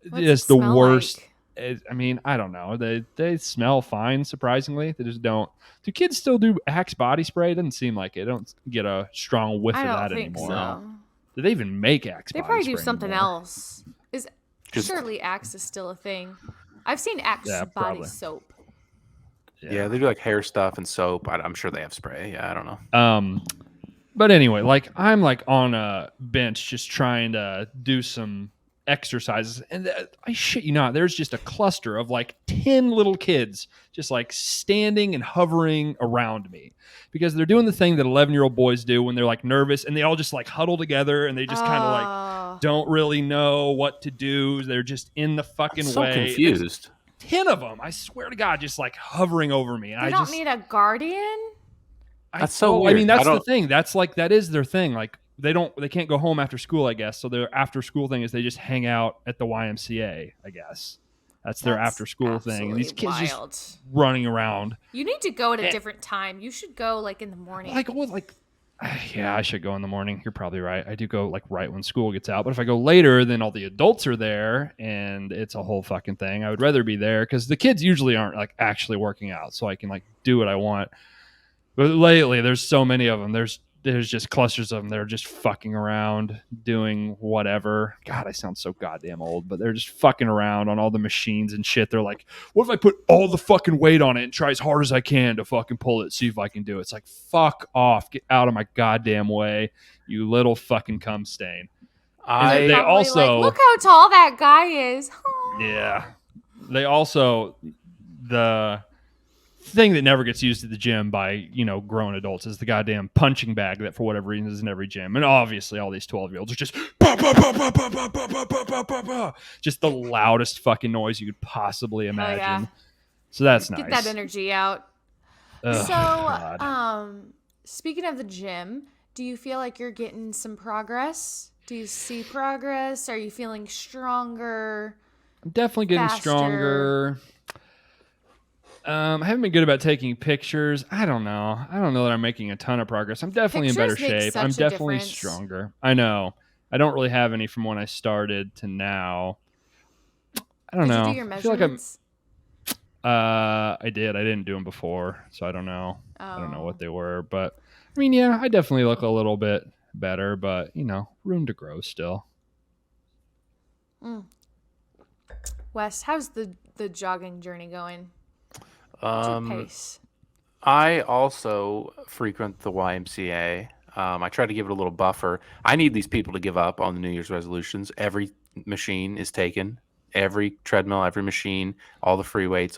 what's It's it the smell worst. like? I mean, I don't know. They smell fine, surprisingly. They just don't. Do kids still do Axe body spray? It doesn't seem like it. I don't get a strong whiff I of don't that think anymore. so. Do they even make Axe They body probably do spray something anymore? else. Is Just- surely Axe is still a thing. I've seen Axe Yeah, body probably. soap. Yeah, they do like hair stuff and soap. I'm sure they have spray. Yeah, I don't know. But anyway, like I'm like on a bench just trying to do some exercises, and I shit you not, there's just a cluster of like 10 little kids just like standing and hovering around me because they're doing the thing that 11-year-old boys do when they're like nervous, and they all just like huddle together and they just kind of like Oh. don't really know what to do. They're just in the fucking So way. confused. There's 10 of them, I swear to God, just like hovering over me. And They I don't just need a guardian? That's so I weird. mean, that's I the don't- thing. That's like that is their thing. Like they can't go home after school, I guess. So their after school thing is they just hang out at the YMCA, I guess. That's their after school thing. And these kids wild. just running around. You need to go at a Eh. different time. You should go like in the morning. Yeah, I should go in the morning. You're probably right. I do go like right when school gets out. But if I go later, then all the adults are there and it's a whole fucking thing. I would rather be there because the kids usually aren't like actually working out, so I can like do what I want. But lately, there's so many of them. There's just clusters of them. They're just fucking around, doing whatever. God, I sound so goddamn old, but they're just fucking around on all the machines and shit. They're like, what if I put all the fucking weight on it and try as hard as I can to fucking pull it, see if I can do it? It's like, fuck off. Get out of my goddamn way, you little fucking cum stain. I they Probably also- like, look how tall that guy is. Yeah. They also, the thing that never gets used at the gym by, grown adults is the goddamn punching bag that for whatever reason is in every gym. And obviously all these 12-year-olds are just bah, bah, bah, bah, bah, bah, bah, bah, bah, bah, bah, bah. Just the loudest fucking noise you could possibly imagine. yeah. So that's nice. Get that energy out. Ugh, So, God. speaking of the gym, do you feel like you're getting some progress? Do you see progress? Are you feeling stronger? I'm definitely getting faster? stronger. I haven't been good about taking pictures. I don't know that I'm making a ton of progress. I'm definitely in better Pictures make shape. such I'm a definitely difference. stronger. I know. I don't really have any from when I started to now. I don't Did know. you do your I feel like measurements? I did. I didn't do them before, so I don't know. I don't know Oh. what they were, but I mean, yeah, I definitely look a little bit better, but room to grow still. Wes, how's the jogging journey going? What's your pace? I also frequent the YMCA. I try to give it a little buffer. I need these people to give up on the New Year's resolutions. Every machine is taken. Every treadmill, every machine, all the free weights,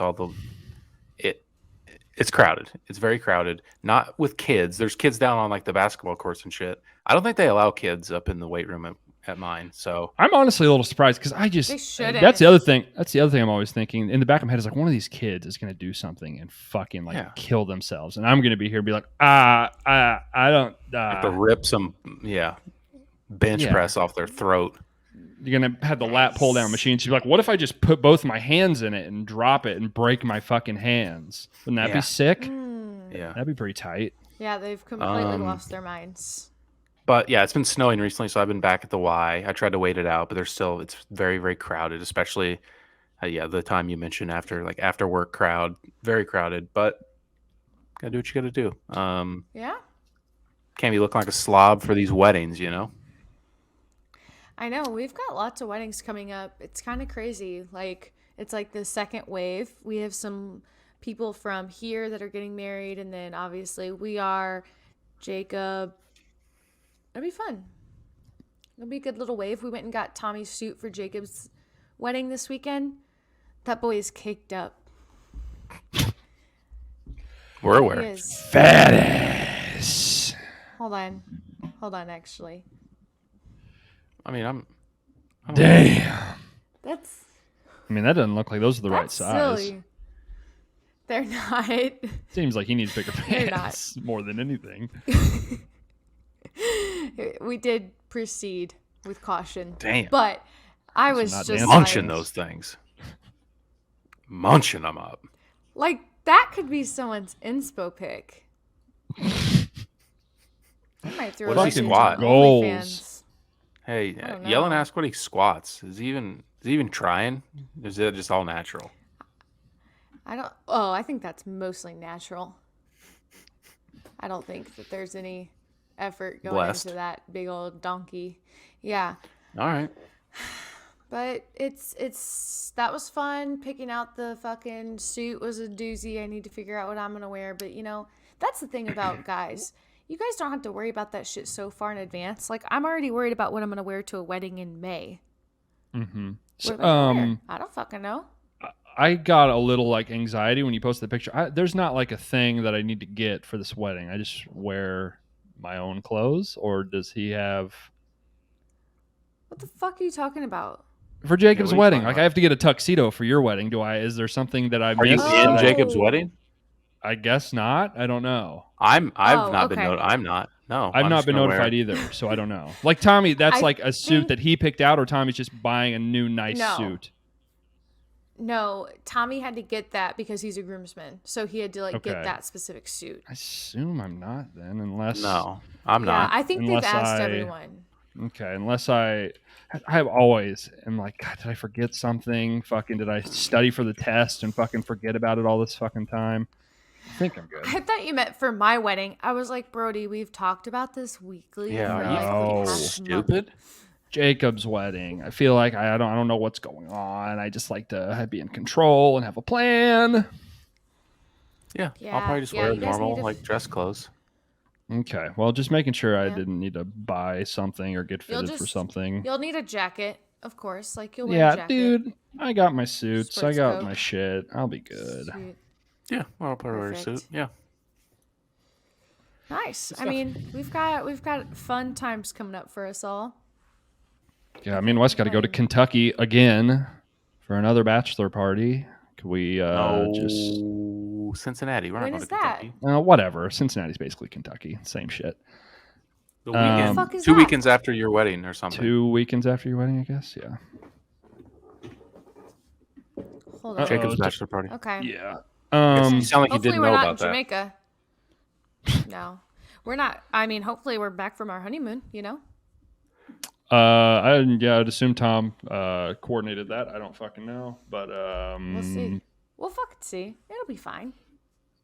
it's crowded. It's very crowded. Not with kids. There's kids down on like the basketball courts and shit. I don't think they allow kids up in the weight room at mine. So I'm honestly a little surprised because They shouldn't. that's the other thing. That's the other thing I'm always thinking in the back of my head is like one of these kids is going to do something and fucking like Yeah. kill themselves, and I'm going to be here and be like, I don't. have to rip some bench Yeah. press off their throat. You're going to have the lat pull down machine. So you're like, what if I just put both my hands in it and drop it and break my fucking hands? Wouldn't that Yeah. be sick? Yeah. That'd be pretty tight. Yeah, they've completely lost their minds. But yeah, it's been snowing recently, so I've been back at the Y. I tried to wait it out, but it's very, very crowded, especially the time you mentioned after work crowd, very crowded, but gotta do what you gotta do. Yeah, Can't be looking like a slob for these weddings, I know. We've got lots of weddings coming up. It's kind of crazy. Like, it's like the second wave. We have some people from here that are getting married, and then obviously we are. Jacob. It'll be fun. It'll be a good little wave. We went and got Tommy's suit for Jacob's wedding this weekend. That boy is caked up. We're He aware. is. Fat ass. Hold on, actually. I mean, I'm Damn. That's I mean, that doesn't look like those are the right that's size. silly. They're not. Seems like he needs bigger They're not. pants more than anything. We did proceed with caution. Damn. But I was not just dancing. munching like, those things, munching them up. like that could be someone's inspo pic. I might throw What it does he into squat? Goals. OnlyFans. Hey, I don't yell and know. ask what he squats. Is he even trying? Or is it just all natural? I think that's mostly natural. I don't think that there's any effort going Blessed. into that big old donkey. Yeah. All right. But it's that was fun. Picking out the fucking suit was a doozy. I need to figure out what I'm gonna wear. But that's the thing about guys. You guys don't have to worry about that shit so far in advance. Like I'm already worried about what I'm gonna wear to a wedding in May. Mm-hmm. Would've been weird. I don't fucking know. I got a little like anxiety when you posted the picture. There's not like a thing that I need to get for this wedding. I just wear my own clothes, or does he have What the fuck are you talking about? for Jacob's what are you wedding? talking Like about? I have to get a tuxedo for your wedding. Do I? Is there something that I Are you missed? in Oh. Jacob's wedding? I guess not. I don't know. I've Oh, not been okay. notified. I'm not. No, I've I'm not just been gonna notified wear- either, so I don't know. Like Tommy, that's I like a suit think- that he picked out, or Tommy's just buying a new nice No. suit. No, Tommy had to get that because he's a groomsman, so he had to like Okay. get that specific suit. I assume I'm not then, unless No, I'm Yeah, not. I think they've Unless asked I- everyone. Okay, unless I have always am like, God, did I forget something? Fucking, did I study for the test and fucking forget about it all this fucking time? I think I'm good. I thought you meant for my wedding. I was like, Brody, we've talked about this weekly. Yeah, for are you like No. the fucking past month. stupid? Jacob's wedding. I feel like I don't know what's going on. I just like to be in control and have a plan. Yeah, I'll Yeah, probably just yeah, wear you guys normal need to- like dress clothes. Okay, well, just making sure I Yeah. didn't need to buy something or get You'll fitted for just- something. You'll need a jacket, of course. Like you'll wear a Yeah, jacket. dude, I got my suits. I Sports got coat. my shit. I'll be good. Sweet. Yeah, well, I'll probably wear a Perfect. suit. Yeah. Nice. Good I stuff. mean, we've got fun times coming up for us all. Yeah, me and Wes got to go to Fun. Kentucky again for another bachelor party. Could we just Cincinnati. We're not When going is to that? Kentucky. whatever? Cincinnati's basically Kentucky. Same shit. The Um, weekend, What the fuck is 2 that? weekends after your wedding or something. 2 weekends after your wedding, I guess. Yeah. Hold Uh-oh. on. Jacob's it's- bachelor party. Okay. Yeah. You sound like you Hopefully didn't we're know not in about that. Jamaica. No, we're not. I mean, hopefully we're back from our honeymoon. You know. I'd assume Tom coordinated that. I don't fucking know, but We'll see. We'll fucking see. It'll be fine.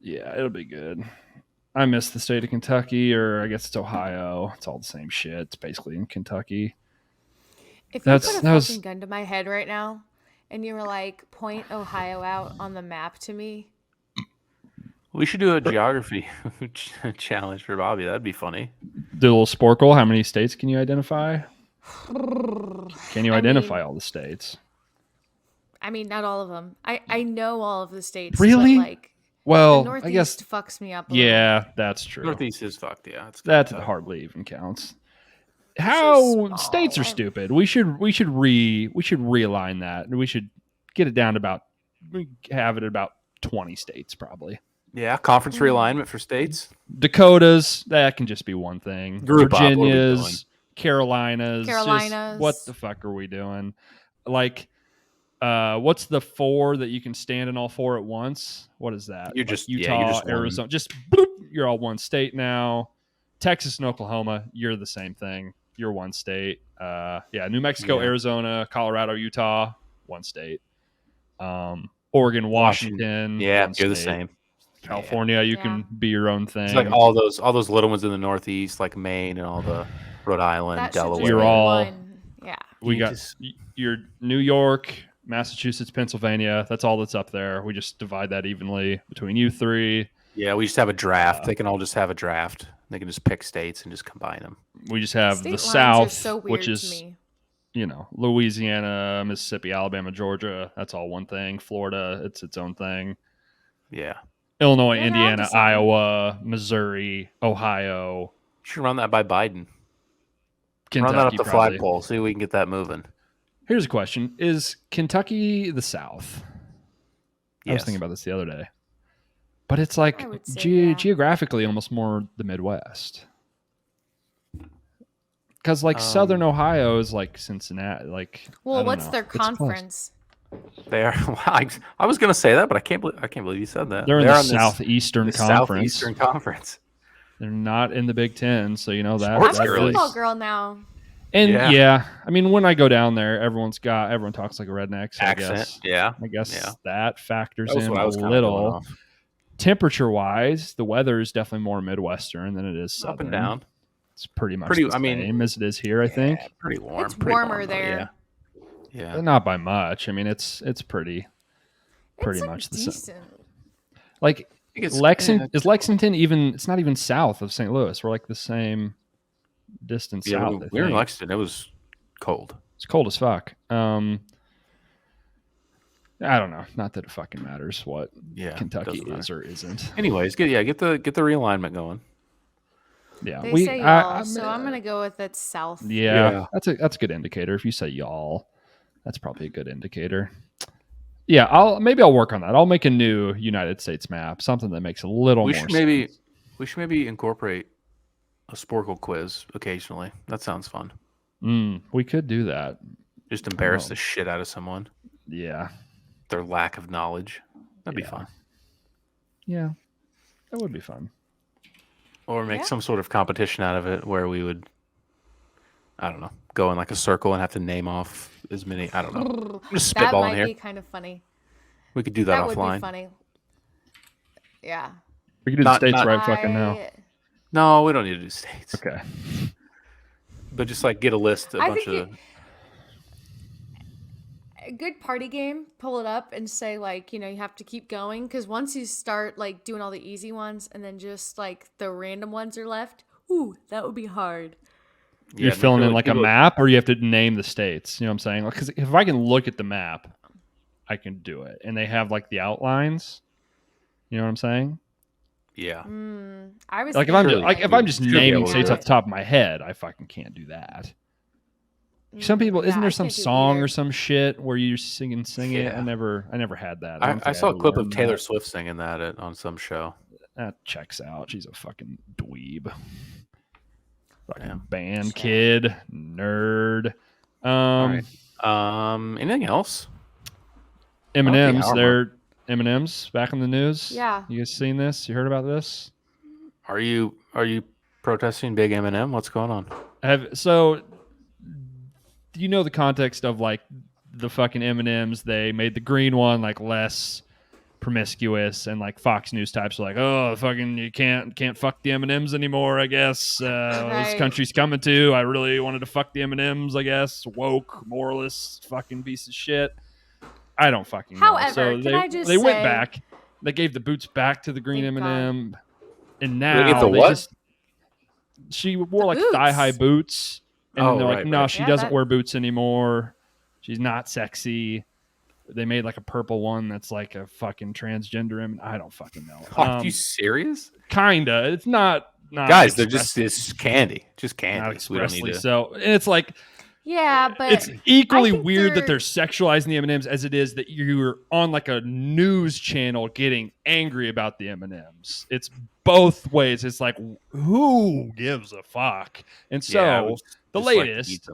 yeah, it'll be good. I miss the state of Kentucky, or I guess it's Ohio. It's all the same shit. It's basically in Kentucky. If That's- you put a that was- fucking gun to my head right now, and you were like, point Ohio out on the map to me. We should do a geography challenge for Bobby. That'd be funny. Do a little sporkle. How many states can you identify? Can you I identify mean- all the states? I mean, not all of them. I know all of the states. Really? But like, Well, the Northeast I guess fucks me up. A little. yeah, that's true. Northeast is fucked. Yeah, it's That tough. hardly even counts. How small. states are stupid. We should realign that. We should get it down to about have it at about 20 states probably. Yeah, conference Mm. realignment for states. Dakotas, that can just be one thing. Group up, what are we doing? Virginias, Carolinas. just Carolinas. what the fuck are we doing? Like what's the 4 that you can stand in all 4 at once? What is that? You're Like just- yeah, Utah, you're just one. Arizona. Just bloop, you're all one state now. Texas and Oklahoma, you're the same thing. You're one state. New Mexico, Yeah. Arizona, Colorado, Utah, one state. Oregon, Washington. Yeah, one you're the state. same. California, you Yeah. can be your own thing. It's like all those little ones in the Northeast, like Maine and all the Rhode Island, That should just Delaware. You're be all- one. Yeah. we You got just- your New York, Massachusetts, Pennsylvania. That's all that's up there. We just divide that evenly between you 3. Yeah, we just have a draft. They can all just have a draft. They can just pick states and just combine them. We just have State the lines South, are so weird which to is me. Louisiana, Mississippi, Alabama, Georgia. That's all one thing. Florida, it's its own thing. Yeah. Illinois, Yeah, they're all Indiana, the same. Iowa, Missouri, Ohio, You should run that by Biden. Kentucky. run that up the probably. flagpole. See if we can get that moving. Here's a question: is Kentucky the South? I was Yes. thinking about this the other day, but it's like I would say, yeah. geographically almost more the Midwest. Because like Um, Southern Ohio is like Cincinnati. Like, I Well, don't what's know. their It's close. conference? They are. I was going to say that, but I can't believe you said that. They're in They're the on this- Southeastern the Conference. Southeastern Conference. They're not in the Big Ten, so you know that. Sports I'm a that girly. is- football girl now. And Yeah. yeah. I mean, when I go down there, everyone talks like a redneck. So Accent. Yeah. I guess Yeah. that factors That was in what I was a kinda going little. off. Temperature wise, the weather is definitely more Midwestern than it is southern. Up and down. It's pretty much Pretty- the I mean, same as it is here, I think. Yeah, pretty warm. It's pretty warmer warm, though, there. Yeah. Yeah. Not by much. I mean, it's pretty It's like much the same. decent. Like I think it's- Lexington is Lexington even? It's not even south of St. Louis. We're like the same distance Yeah, south. we I were in think. Lexington. It was cold. It's cold as fuck. I don't know. Not that it fucking matters what Yeah, Kentucky doesn't is or isn't. Anyways, get the realignment going. Yeah, They say y'all, so uh, I'm gonna go with it's south. Yeah, that's a good indicator. If you say y'all, that's probably a good indicator. Yeah, I'll work on that. I'll make a new United States map, something that makes a little more sense. We should maybe incorporate a Sporkle quiz occasionally. That sounds fun. We could do that. Just embarrass the shit out of someone. Yeah. Their lack of knowledge. That'd be fun. Yeah, that would be fun. Or make some sort of competition out of it where we would, I don't know, go in like a circle and have to name off as many. I don't know. I'm just That spitballing might here. be kind of funny. We could do that That offline. would be funny. Yeah. We could do the states right fucking now. No, we don't need to do states. Okay. But just like get a list, a bunch of. A good party game, pull it up and say like, you have to keep going, because once you start like doing all the easy ones and then just like the random ones are left, that would be hard. You're filling in like a map, or you have to name the states. You know what I'm saying? Because if I can look at the map, I can do it, and they have like the outlines. You know what I'm saying? Yeah. I was like if I'm just naming states off the top of my head, I fucking can't do that. Some people, isn't there some song or some shit where you sing it? Yeah. I never had that. I saw a clip of Taylor Swift singing that on some show. That checks out. She's a fucking dweeb. Fucking band kid, nerd. All right. Anything else? Eminem's back in the news. Yeah. You guys seen this? You heard about this? Are you protesting Big Eminem? What's going on? Do you know the context of like the fucking M&Ms? They made the green one like less promiscuous, and like Fox News types are like, oh, fucking you can't fuck the M&Ms anymore. I guess this country's coming to. I really wanted to fuck the M&Ms. I guess woke moralist fucking piece of shit. I don't fucking know. However, So they went back. They gave the boots back to the green M&M, and now she wore like thigh-high boots. And they're like, no, she doesn't wear boots anymore. She's not sexy. They made like a purple one that's like a fucking transgender. I don't fucking know. Are you serious? Kinda. It's not. Guys, it's candy. Just candy. Not expressly so. And it's like, yeah, but it's equally weird that they're sexualizing the M&Ms as it is that you're on like a news channel getting angry about the M&Ms. It's both ways. It's like, who gives a fuck? And so the latest,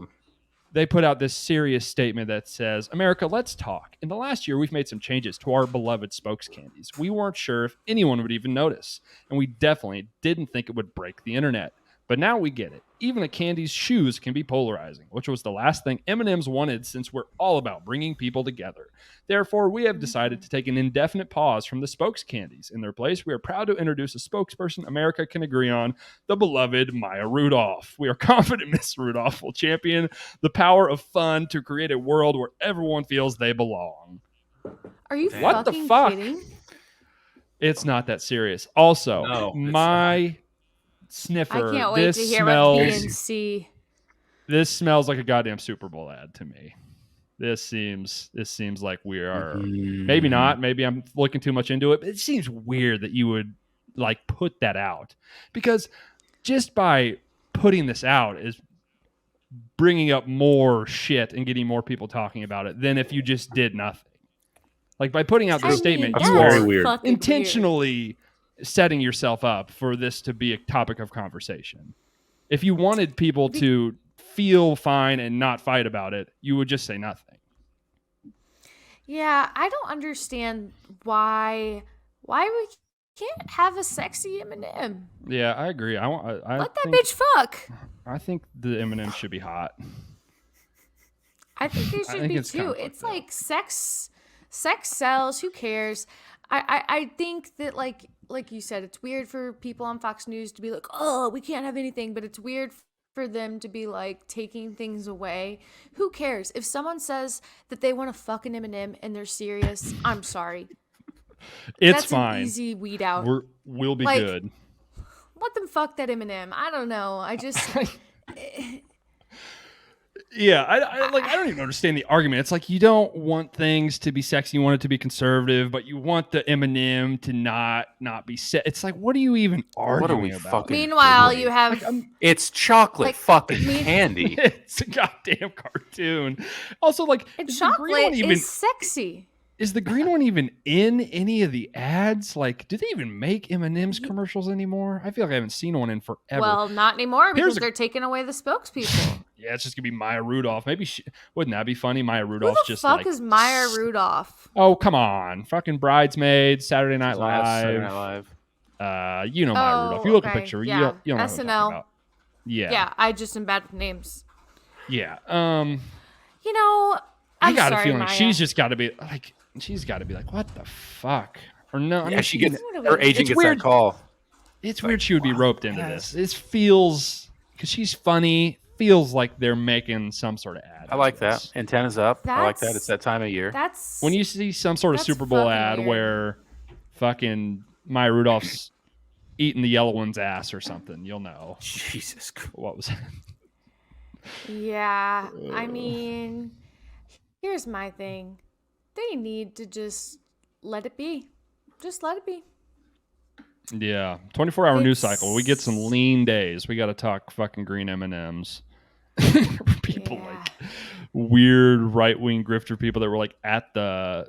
they put out this serious statement that says, America, let's talk. In the last year, we've made some changes to our beloved spokes candies. We weren't sure if anyone would even notice, and we definitely didn't think it would break the internet. But now we get it. Even a candy's shoes can be polarizing, which was the last thing M&M's wanted, since we're all about bringing people together. Therefore, we have decided to take an indefinite pause from the spokes candies. In their place, we are proud to introduce a spokesperson America can agree on, the beloved Maya Rudolph. We are confident Miss Rudolph will champion the power of fun to create a world where everyone feels they belong. Are you what fucking the fuck? kidding? It's not that serious. Also, my sniffer. I can't wait to hear what PNC. This smells like a goddamn Super Bowl ad to me. This seems like we are maybe not. Maybe I'm looking too much into it. But it seems weird that you would like put that out, because just by putting this out is bringing up more shit and getting more people talking about it than if you just did nothing. Like by putting out this statement, you are intentionally setting yourself up for this to be a topic of conversation. If you wanted people to feel fine and not fight about it, you would just say nothing. Yeah, I don't understand why we can't have a sexy M&M. Yeah, I agree. I let that bitch fuck. I think the M&M should be hot. I think they should be too. It's like sex sells. Who cares? I think that like you said, it's weird for people on Fox News to be like, oh, we can't have anything, but it's weird for them to be like taking things away. Who cares? If someone says that they want to fuck an M&M and they're serious, I'm sorry. That's fine. An easy weed out. We'll be good. Let them fuck that M&M. I don't know. I just Yeah, I don't even understand the argument. It's like you don't want things to be sexy, you want it to be conservative, but you want the M&M to not be set. It's like, what are you even arguing What are we about? fucking Meanwhile, doing? you have It's chocolate Like, fucking me- candy. It's a goddamn cartoon. Also, like, and is the green one chocolate even is sexy. is the green one even in any of the ads? Like, do they even make M&M's commercials anymore? I feel like I haven't seen one in forever. Well, not anymore because Here's a- they're taking away the spokespeople. Yeah, it's just gonna be Maya Rudolph. Maybe wouldn't that be funny? Maya Who Rudolph's the just fuck like is Maya Rudolph? Oh, come on. Fucking Bridesmaids, Saturday Night Saturday Night Live. Live. You know Maya Oh, Rudolph. You look a okay. picture. Yeah. You don't know what I'm talking SNL. about. Yeah. Yeah, I just am bad with names. Yeah. You know, I I'm got a sorry, feeling Maya. she's got to be like, what the fuck? Or no, I Yeah, mean, she gets What do her we- agent It's gets weird. that call. it's weird she would be roped into yes. this. It feels, because she's funny, feels like they're making some sort of ad. I like out of that. this. Antennas up. I like that. That's- It's that time of year. That's When you see some sort of That's Super Bowl fucking ad weird. where fucking Maya Rudolph's eating the yellow one's ass or something, you'll know Jesus Christ. what was that. Yeah, I mean, here's my thing. They need to just let it be. Just let it be. Yeah, 24-hour news cycle. We get some It's- lean days. We got to talk fucking green M&Ms. People Yeah. like weird right-wing grifter people that were like at the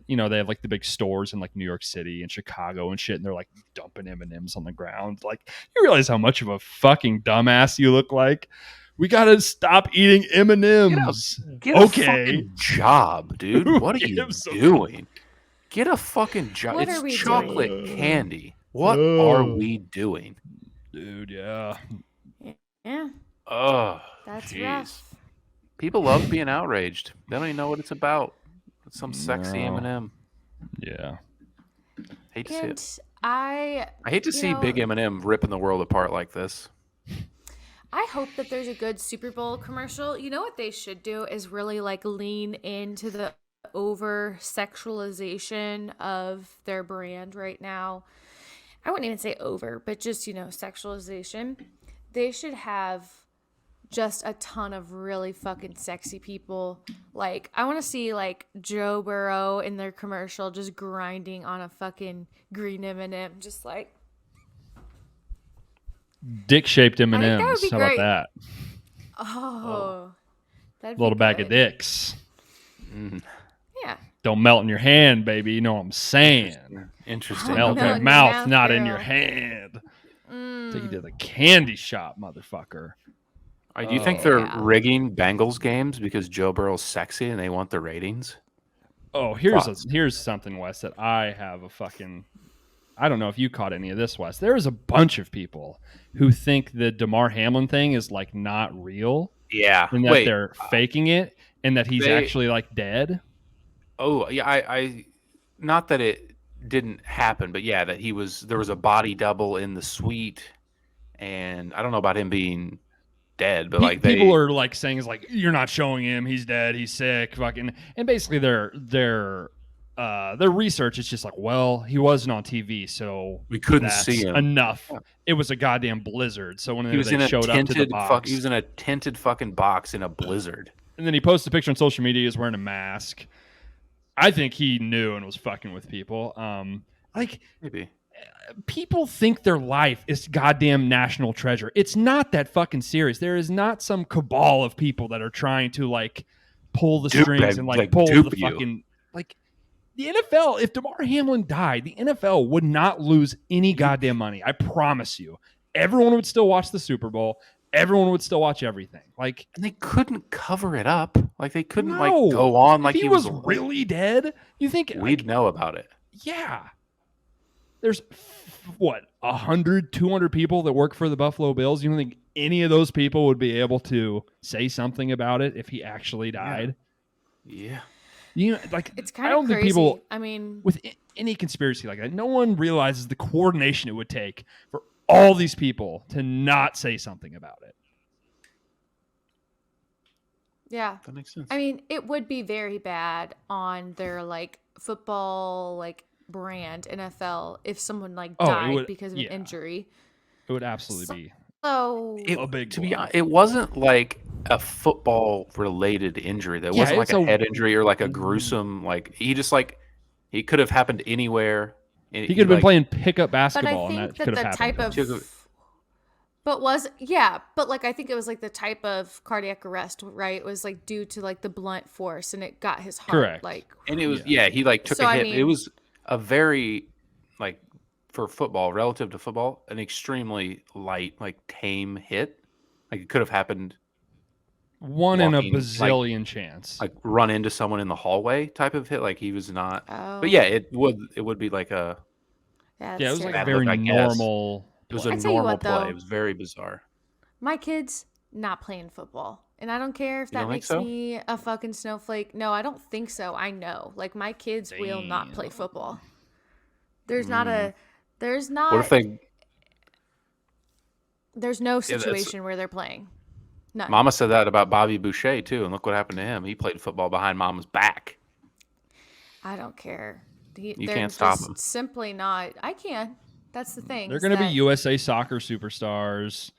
they have like the big stores in like New York City and Chicago and shit, and they're like dumping M&Ms on the ground. Like, you realize how much of a fucking dumbass you look like? We got to stop eating M&Ms. Get a Okay. fucking job, dude. Who What are you gives a doing? Get a fucking job. What It's are we chocolate doing? candy. What Oh. are we doing? Dude, yeah. Yeah, Oh, that's jeez. rough. People love being outraged. They don't even know what it's about. It's some sexy No. M&M. Yeah. Hate to see And it. I I hate to you see know- Big M&M ripping the world apart like this. I hope that there's a good Super Bowl commercial. You know what they should do is really like lean into the over sexualization of their brand right now. I wouldn't even say over, but just, sexualization. They should have just a ton of really fucking sexy people. Like, I want to see like Joe Burrow in their commercial just grinding on a fucking green M&M, just like, Dick-shaped that would M&Ms. be How great. about oh, that'd that? be Little bag of good. dicks. Mm, Yeah. Don't melt in your hand, baby. You know what I'm saying? interesting. Melt Melt in in your your mouth, mouth, not in girl. your hand. Mm. Take you to the candy shop, motherfucker. Do you think they're Yeah. rigging Bengals games because Joe Burrow's sexy and they want the ratings? Oh, here's something, Wes, that I have a fucking... I don't know if you caught any of this, Wes. There is a bunch of people who think the DeMar Hamlin thing is like not real Yeah. and that Wait. they're faking it and that he's they- actually like dead. Oh, yeah. I not that it didn't happen, but yeah, that there was a body double in the suite, and I don't know about him being dead, but like People are like saying is like, you're not showing him, he's dead, he's sick, fucking, and basically their research is just like, well, he wasn't on TV, so we couldn't that's see him. enough. Yeah. It was a goddamn blizzard. So when He was they in a showed up to the tinted box, he was in a tinted fucking box in a blizzard. and then he posted a picture on social media. He's wearing a mask. I think he knew and was fucking with people. Like, Maybe. people think their life is goddamn national treasure. It's not that fucking serious. There is not some cabal of people that are trying to like pull the Dupe strings them, and like like, pull dupe the you. fucking like the NFL. If DeMar Hamlin died, the NFL would not lose any goddamn money. I promise you. Everyone would still watch the Super Bowl. Everyone would still watch everything. Like, And they couldn't cover it up. Like they couldn't no. like go on like if he was really dead, you think We'd like, know about it. yeah. There's what 100, 200 people that work for the Buffalo Bills. You don't think any of those people would be able to say something about it if he actually died? Yeah. You know, like It's I kind don't of think crazy. people I mean, with any conspiracy like that, no one realizes the coordination it would take for all these people to not say something about it. yeah. That makes sense. I mean, it would be very bad on their like football like brand NFL if someone like Oh, it died would- because of yeah. an injury. It would absolutely be. So a big to be blow. honest, it wasn't like a football related injury. That Yeah, wasn't like it's a a- head injury or like a gruesome like he could have happened anywhere. And He could have been like playing pickup But I basketball, and think that could that have the type happened. of but like I think it was like the type of cardiac arrest, right? It was like due to like the blunt force and it got his heart Correct. like and it was Yeah. he like took So, a I hit. It mean- was a very like for football relative to football, an extremely light, like tame hit. Like it could have happened One in a walking, bazillion chance. like run into someone in the hallway type of hit. Like he was not. oh But yeah, it would be like a yeah, Yeah, it that's was like Bad a terrible. very look, I guess. normal. it was play. a I tell you normal what, play. though. It was very bizarre. My kids not playing football. And I don't care if You that don't think makes so? me a fucking snowflake. No, I don't think so. I know. Like my kids will not play Damn. football. There's not a there's not What if they? there's no that's- situation where they're playing. None. Mama said that about Bobby Boucher too, and look what happened to him. He played football behind Mama's back. I don't care. You They're can't stop just 'em. Simply not. I can. That's the thing. They're is going to be that- USA soccer superstars.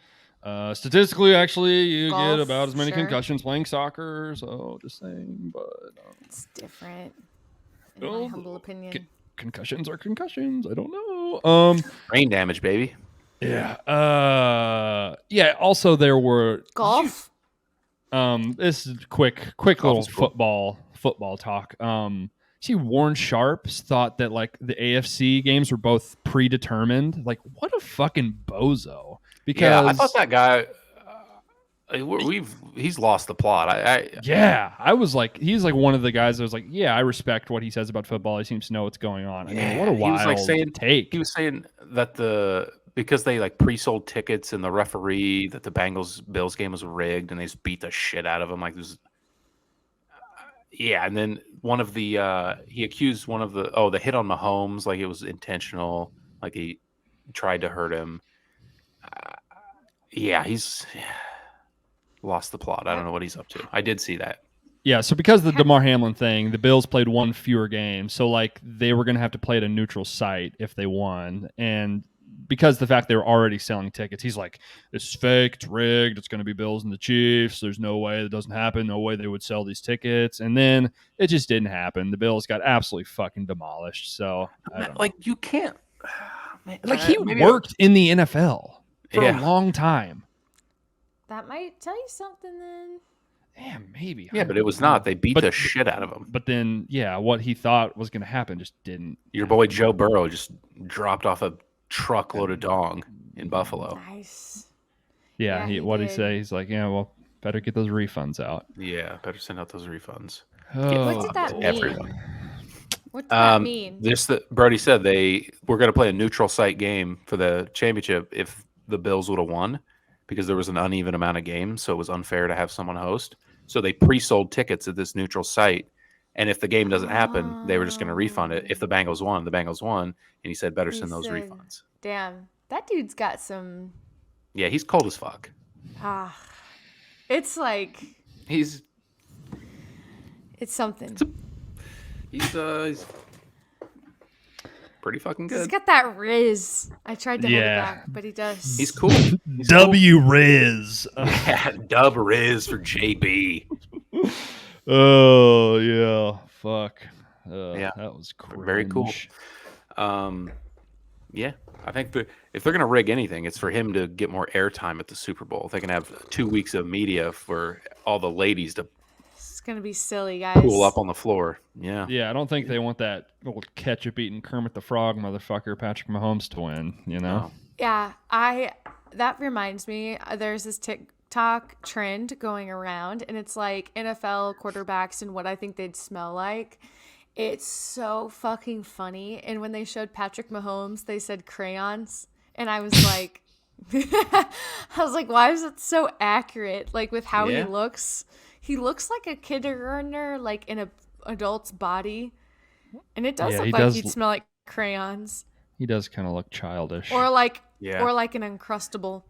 Statistically, actually, you get Golf, about as many sure. concussions playing soccer. So just saying, but It's different. In my Oh, humble opinion. concussions are concussions. I don't know. Brain damage, baby. Yeah. Yeah. Also, there were Golf? This is quick Golf little is cool. football talk. See, Warren Sharps thought that like the AFC games were both predetermined. Like, what a fucking bozo! Because Yeah, I thought that guy. He's lost the plot. I was like, he's like one of the guys that was like, yeah, I respect what he says about football. He seems to know what's going on. I mean, what a He was, wild like, saying- take. He was saying that because they like pre-sold tickets and the referee that the Bengals Bills game was rigged and they just beat the shit out of him. Like this. Yeah, and then one of the he accused one of the hit on Mahomes like it was intentional, like he tried to hurt him. Yeah, he's lost the plot. I don't know what he's up to. I did see that. Yeah, so because of the DeMar Hamlin thing, the Bills played one fewer game. So like they were going to have to play at a neutral site if they won. And because the fact they were already selling tickets, he's like, this is fake, it's rigged, it's going to be Bills and the Chiefs. There's no way that doesn't happen. No way they would sell these tickets. And then it just didn't happen. The Bills got absolutely fucking demolished. So I don't know. Like you can't. Man, Like he maybe- worked in the NFL for Yeah. a long time. That might tell you something then. Damn, maybe. Yeah, but it was not. They beat But- the shit out of him. But then, yeah, what he thought was going to happen just didn't. Your boy Joe Burrow just dropped off a truckload of dong in Buffalo. Nice. Yeah, Yeah, he he what did he did. say? He's like, yeah, well, better get those refunds out. Yeah, better send out those refunds. What did that to mean? everyone. What did that Um, mean? This that Brody said they were going to play a neutral site game for the championship if the Bills would have won because there was an uneven amount of games, so it was unfair to have someone host. So they pre-sold tickets at this neutral site, and if the game doesn't happen, they were just going to refund it. If the Bengals won, and he said better He send those said- refunds. Damn, that dude's got some. Yeah, he's cold as fuck. It's like He's something. he's pretty fucking He's good. got that riz. I tried to hold it Yeah. back, but he does. He's cool. He's cool. W Riz. Yeah, dub Riz for JB. Oh yeah, fuck. Yeah, that was cringe. very cool. Yeah, I think if they're going to rig anything, it's for him to get more airtime at the Super Bowl. They can have 2 weeks of media for all the ladies to It's gonna be silly, guys. pool up on the floor. Yeah. Yeah, I don't think they want that little ketchup-eating Kermit the Frog motherfucker Patrick Mahomes to win. You know? No. Yeah, that reminds me, there's this TikTok trend going around, and it's like NFL quarterbacks and what I think they'd smell like. It's so fucking funny. And when they showed Patrick Mahomes, they said crayons, and I was like, why is it so accurate? Like with how Yeah. he looks. He looks like a kindergartner, like in a adult's body, and it does Yeah, look he like does he'd smell like crayons, He does kind of look childish. or like Yeah. or like an Uncrustable.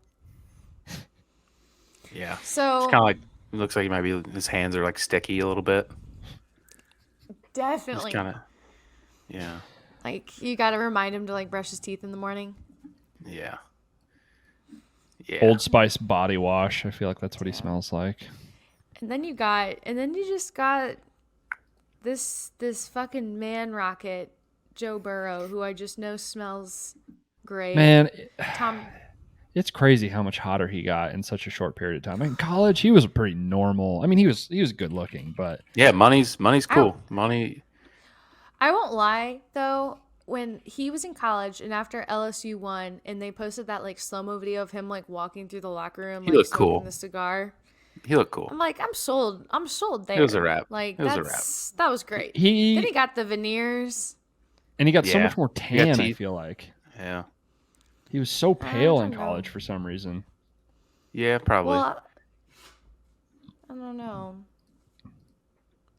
Yeah. So It's kind of like it looks like he might be. His hands are like sticky a little bit. It's definitely, kind of. Yeah. like you got to remind him to like brush his teeth in the morning. Yeah. Yeah. Old Spice body wash. I feel like that's what he smells like. And then you just got this fucking man rocket, Joe Burrow, who I just know smells great. Man, Tom, it's crazy how much hotter he got in such a short period of time. In college, he was pretty normal. I mean, he was good looking, but Yeah, money's cool. Money. I won't lie though, when he was in college and after LSU won and they posted that like slow-mo video of him like walking through the locker room, He like looked smoking cool. the cigar. He looked cool. I'm like, I'm sold there. It was a wrap. Like It was a wrap. that was great. Then he he got the veneers. got so Yeah. much more He got tan. I teeth. feel like Yeah. he was so pale in don't know. college for some reason. Yeah, probably. Well, I don't know.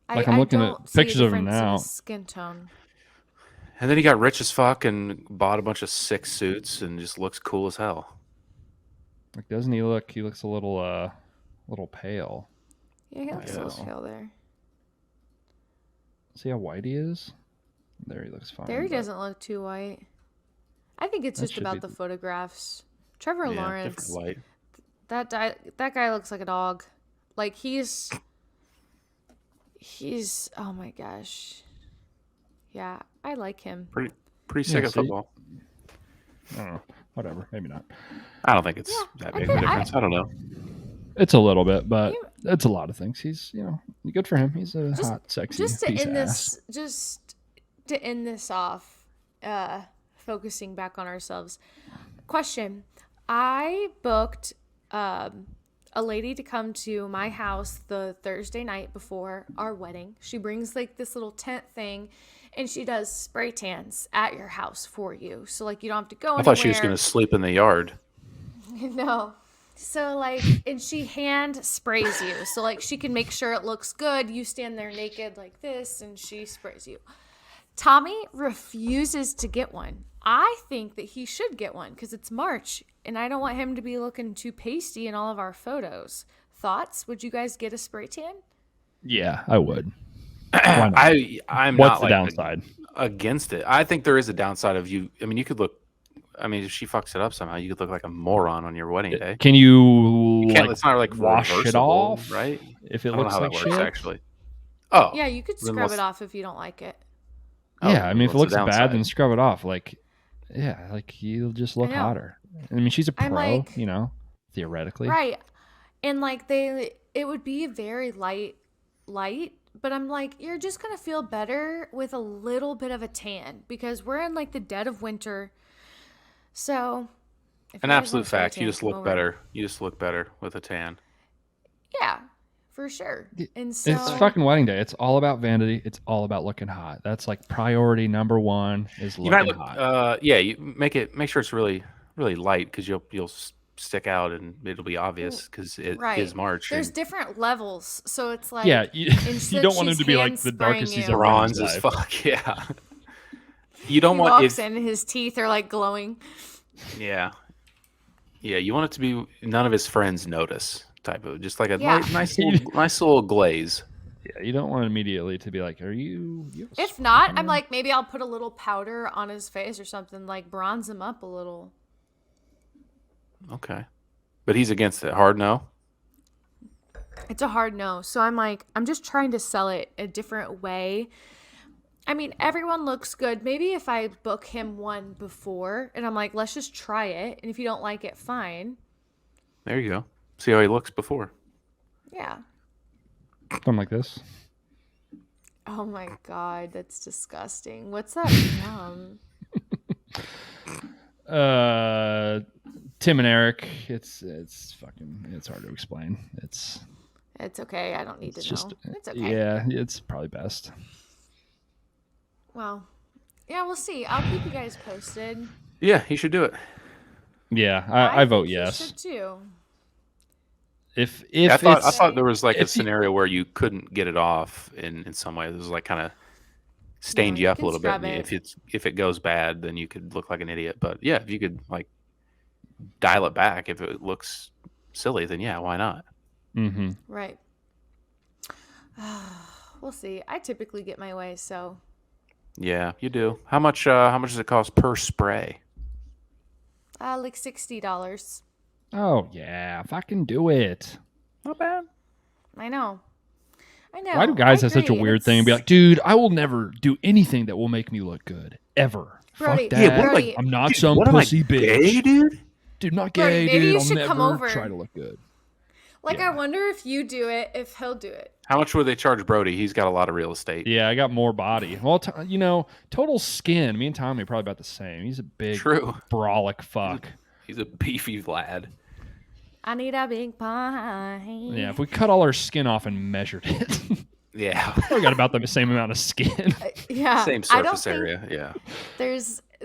Like, I'm looking at don't see a pictures of him difference in now. his skin tone. And then he got rich as fuck and bought a bunch of sick suits and just looks cool as hell. Like, doesn't he look? He looks a little pale. Yeah, he looks a Yes. little pale there. See how white he is? There, he looks fine. There he but- doesn't look too white. I think it's That just should about be- the photographs. Trevor Yeah, Lawrence, different light. that guy looks like a dog. Like he's oh my gosh. Yeah, I like him. Pretty sick Yeah, at see? football. I don't know. Whatever. Maybe not. I don't think it's Yeah, that I big of a think- difference. I don't know. It's a little bit, but You- it's a lot of things. He's, good for him. He's a hot, sexy Just to piece end of ass. this off, focusing back on ourselves. Question: I booked a lady to come to my house the Thursday night before our wedding. She brings like this little tent thing, and she does spray tans at your house for you. So like you don't have to go anywhere. I thought she was going to sleep in the yard. No. So like, and she hand sprays you. So like she can make sure it looks good. You stand there naked like this and she sprays you. Tommy refuses to get one. I think that he should get one because it's March and I don't want him to be looking too pasty in all of our photos. Thoughts? Would you guys get a spray tan? Yeah, I would. Why not? I'm What's not the like downside? against it. I think there is a downside of you. I mean, you could look. I mean, if she fucks it up somehow, you could look like a moron on your wedding day. Can you, You can't, it's not like wash it reversible, off? right? If it I don't know looks how like that works shit? actually. Oh, Yeah, you could Then scrub let's- it off if you don't like it. Oh, Yeah, I mean, if it what's looks the bad, downside? then scrub it off. Like, yeah, like you'll just look know. hotter. I mean, she's a pro, I'm like- theoretically. Right. And like it would be very light, but I'm like, you're just going to feel better with a little bit of a tan because we're in like the dead of winter. So, if An you guys absolute want a spray fact. You tan, just come look over. better. You just look better with a tan. Yeah, for sure. And so It's fucking wedding day. It's all about vanity. It's all about looking hot. That's like priority number one is You looking might look. hot. Yeah, you make sure it's really light because you'll stick out and it'll be obvious because it is right. March. There's and different levels. So it's like Yeah, you instead don't want him she's to be like hand the spraying darkest he's you. ever been in bronze his as life. fuck. Yeah. You don't he want walks if in and his teeth are like glowing. yeah. Yeah, you want it to be none of his friends notice type of just like a Yeah. nice little glaze. Yeah, you don't want immediately to be like, are you have a If not, spray I'm tan?" like, maybe I'll put a little powder on his face or something, like bronze him up a little. Okay. But he's against it. Hard no. It's a hard no. So I'm like, I'm just trying to sell it a different way. I mean, everyone looks good. Maybe if I book him one before and I'm like, let's just try it. And if you don't like it, fine. There you go. See how he looks before. Yeah. something like this. Oh my God, that's disgusting. What's that from? Tim and Eric. It's hard to explain. It's It's okay. I don't need to just know. It's okay. yeah, it's probably best. Well, yeah, we'll see. I'll keep you guys posted. Yeah, he should do it. Yeah, I vote think you yes. should too. If I it's thought there was like a if you- scenario where you couldn't get it off in some way. It was like kind of stained No, you you up a can little bit. scrub it. If it goes bad, then you could look like an idiot. But yeah, if you could like dial it back if it looks silly, then yeah, why not? mm-hmm. Right. We'll see. I typically get my way, so Yeah, you do. How much does it cost per spray? like $60. Oh yeah, fucking do it. Not bad. I know. Why do guys I have such a agree, and weird thing and be it's- like, dude, I will never do anything that will make me look good ever. Brody, Fuck that. Yeah, what am I- Brody, I'm not Dude, some what am I, pussy bitch. gay, dude? Dude, not Brody, gay, maybe dude. you I'll should never come over. try to look good. like, yeah. I wonder if you do it, if he'll do it. How much would they charge Brody? He's got a lot of real estate. Yeah, I got more body. Well, total skin. Me and Tommy are probably about the same. He's a big, True. brolic fuck. He's a beefy lad. I need a big pie. Yeah, if we cut all our skin off and measured it, Yeah. we got about the same amount of skin. Yeah, Same I don't surface think area. Yeah.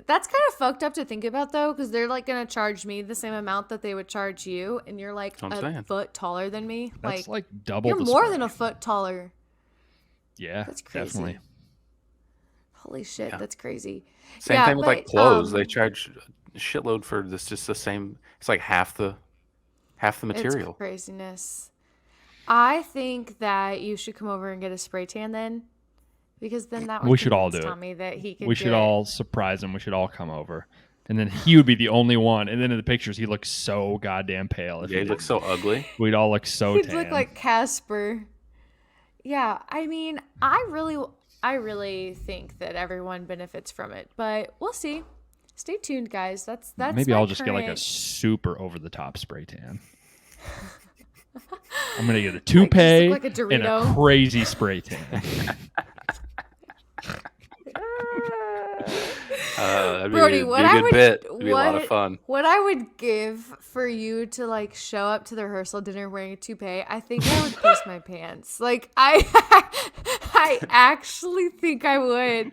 that's kind of fucked up to think about though, because they're like gonna charge me the same amount that they would charge you, and you're like That's what I'm saying. foot taller than me. That's like double. you're the more spread. than a foot taller. Yeah, That's crazy. definitely. Holy shit, Yeah. that's crazy. Same Yeah, thing with like but, clothes. They charge a shitload for this. Just the same. It's like half the material. It's craziness. I think that you should come over and get a spray tan then, because then that would We should all convince do it. Tommy that he could. We should all surprise him. We should all come over, and then he would be the only one. And then in the pictures, he looks so goddamn pale. If Yeah, he did. looks so ugly. We'd all look so He'd tan. look like Casper. Yeah, I mean, I really think that everyone benefits from it, but we'll see. Stay tuned, guys. That's Maybe my I'll just get like a current- super over the top spray tan. I'm gonna get a Like, just look toupee like a and a Dorito. crazy spray tan. That'd be, Brody, be what a I good would bit. It'd be a lot of what- fun. What I would give for you to like show up to the rehearsal dinner wearing a toupee, I think I would piss my pants. Like I actually think I would.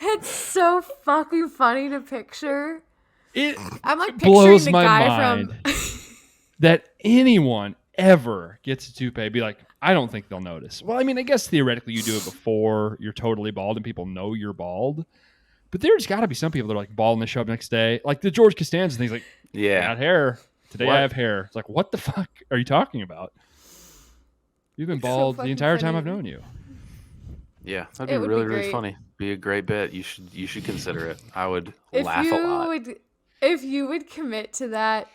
It's so fucking funny to picture. It I'm like picturing blows the my guy mind from that anyone ever gets a toupee. Be like, I don't think they'll notice. Well, I mean, I guess theoretically you do it before you're totally bald and people know you're bald. But there's got to be some people that are like bald and they show up next day, like the George Costanza thing. He's like, I Yeah. got hair today. What? I have hair. It's like, what the fuck are you talking about? You've been So bald the fucking entire time funny. I've known you. Yeah. That'd It be would really, be really great. funny. Be a great bit. You should consider it. I would if laugh a lot. if you would commit to that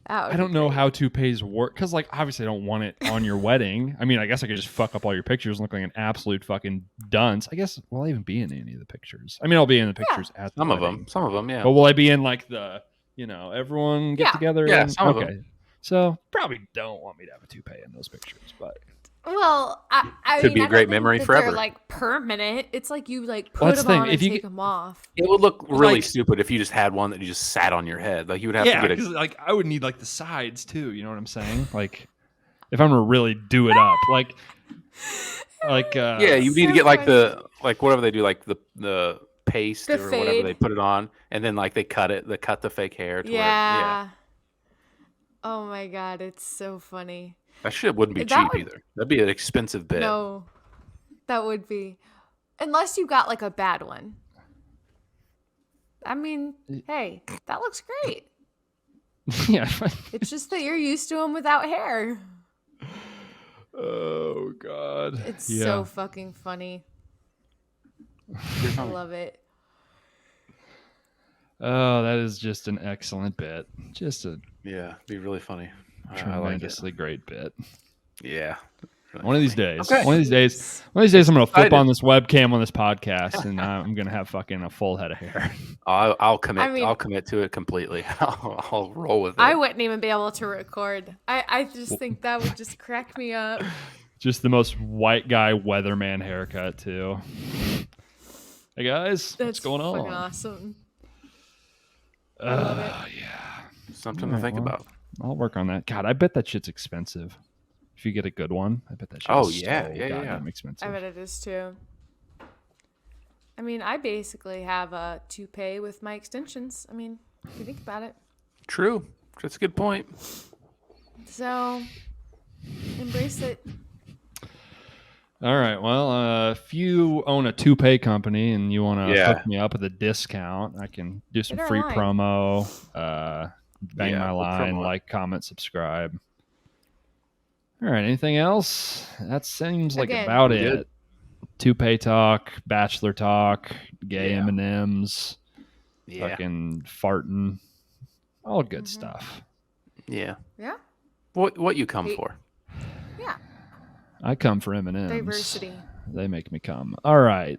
would I be don't know great. how toupees work because, like, obviously, I don't want it on your wedding. I mean, I guess I could just fuck up all your pictures and look like an absolute fucking dunce. I guess will I even be in any of the pictures? I mean, I'll be in the pictures at the Some of wedding. them. Some of them. Yeah. But will I be in like the everyone get Yeah. together? Yeah, and- some of okay. them. So probably don't want me to have a toupee in those pictures, but Well, I Could mean, be a I don't great think memory that forever. They're like permanent. It's like you like Well, put that's them the thing. on If and you take get- them off. It would look really Like- stupid if you just had one that you just sat on your head. Like you would have yeah, to get because a. like I would need like the sides too. You know what I'm saying? Like if I'm gonna really do it up, like Yeah, you need to so get like funny. the whatever they do, like the paste The or whatever fade. they put it on, and then like they cut the fake hair. To Yeah. Oh my god, it's so funny. That shit wouldn't be That cheap would- either. That'd be an expensive bit. No, that would be, unless you got like a bad one. I mean, hey, that looks great. yeah. It's just that you're used to them without hair. Oh god. It's yeah. so fucking funny. I love it. Oh, that is just an excellent bit. Just a Yeah, it'd be really funny. I like it. tremendously great bit. Yeah. Really One of these funny. days. Okay. One of these days. One of these days, I'm gonna flip Excited. on this webcam on this podcast, and I'm gonna have fucking a full head of hair. I'll commit. I mean- I'll commit to it completely. I'll roll with it. I wouldn't even be able to record. I just think that would just crack me up. Just the most white guy weatherman haircut too. Hey guys, That's what's going on? fucking awesome. love it. Yeah, Something Alright, to think well. about. I'll work on that. God, I bet that shit's expensive. If you get a good one, I bet that shit Oh, is yeah, so yeah, yeah. goddamn expensive. I bet it is too. I mean, I basically have a toupee with my extensions. I mean, if you think about it. True. That's a good point. So, embrace it. All right. Well, if you own a toupee company and you want to Yeah. hook me up with a discount, I can do some Get our free line. promo. Bang Yeah, my we'll line, promo it. like, comment, subscribe. All right. Anything else? That seems like Again, about we it. good. Toupee talk, bachelor talk, gay Yeah. M&Ms, Yeah. fucking farting. All good Mhm. stuff. Yeah. Yeah. What you come Hey. for? Yeah. I come for M&Ms. Diversity. They make me come. All right.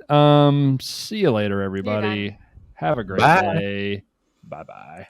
See you later, everybody. Have a great Bye. day. Bye-bye.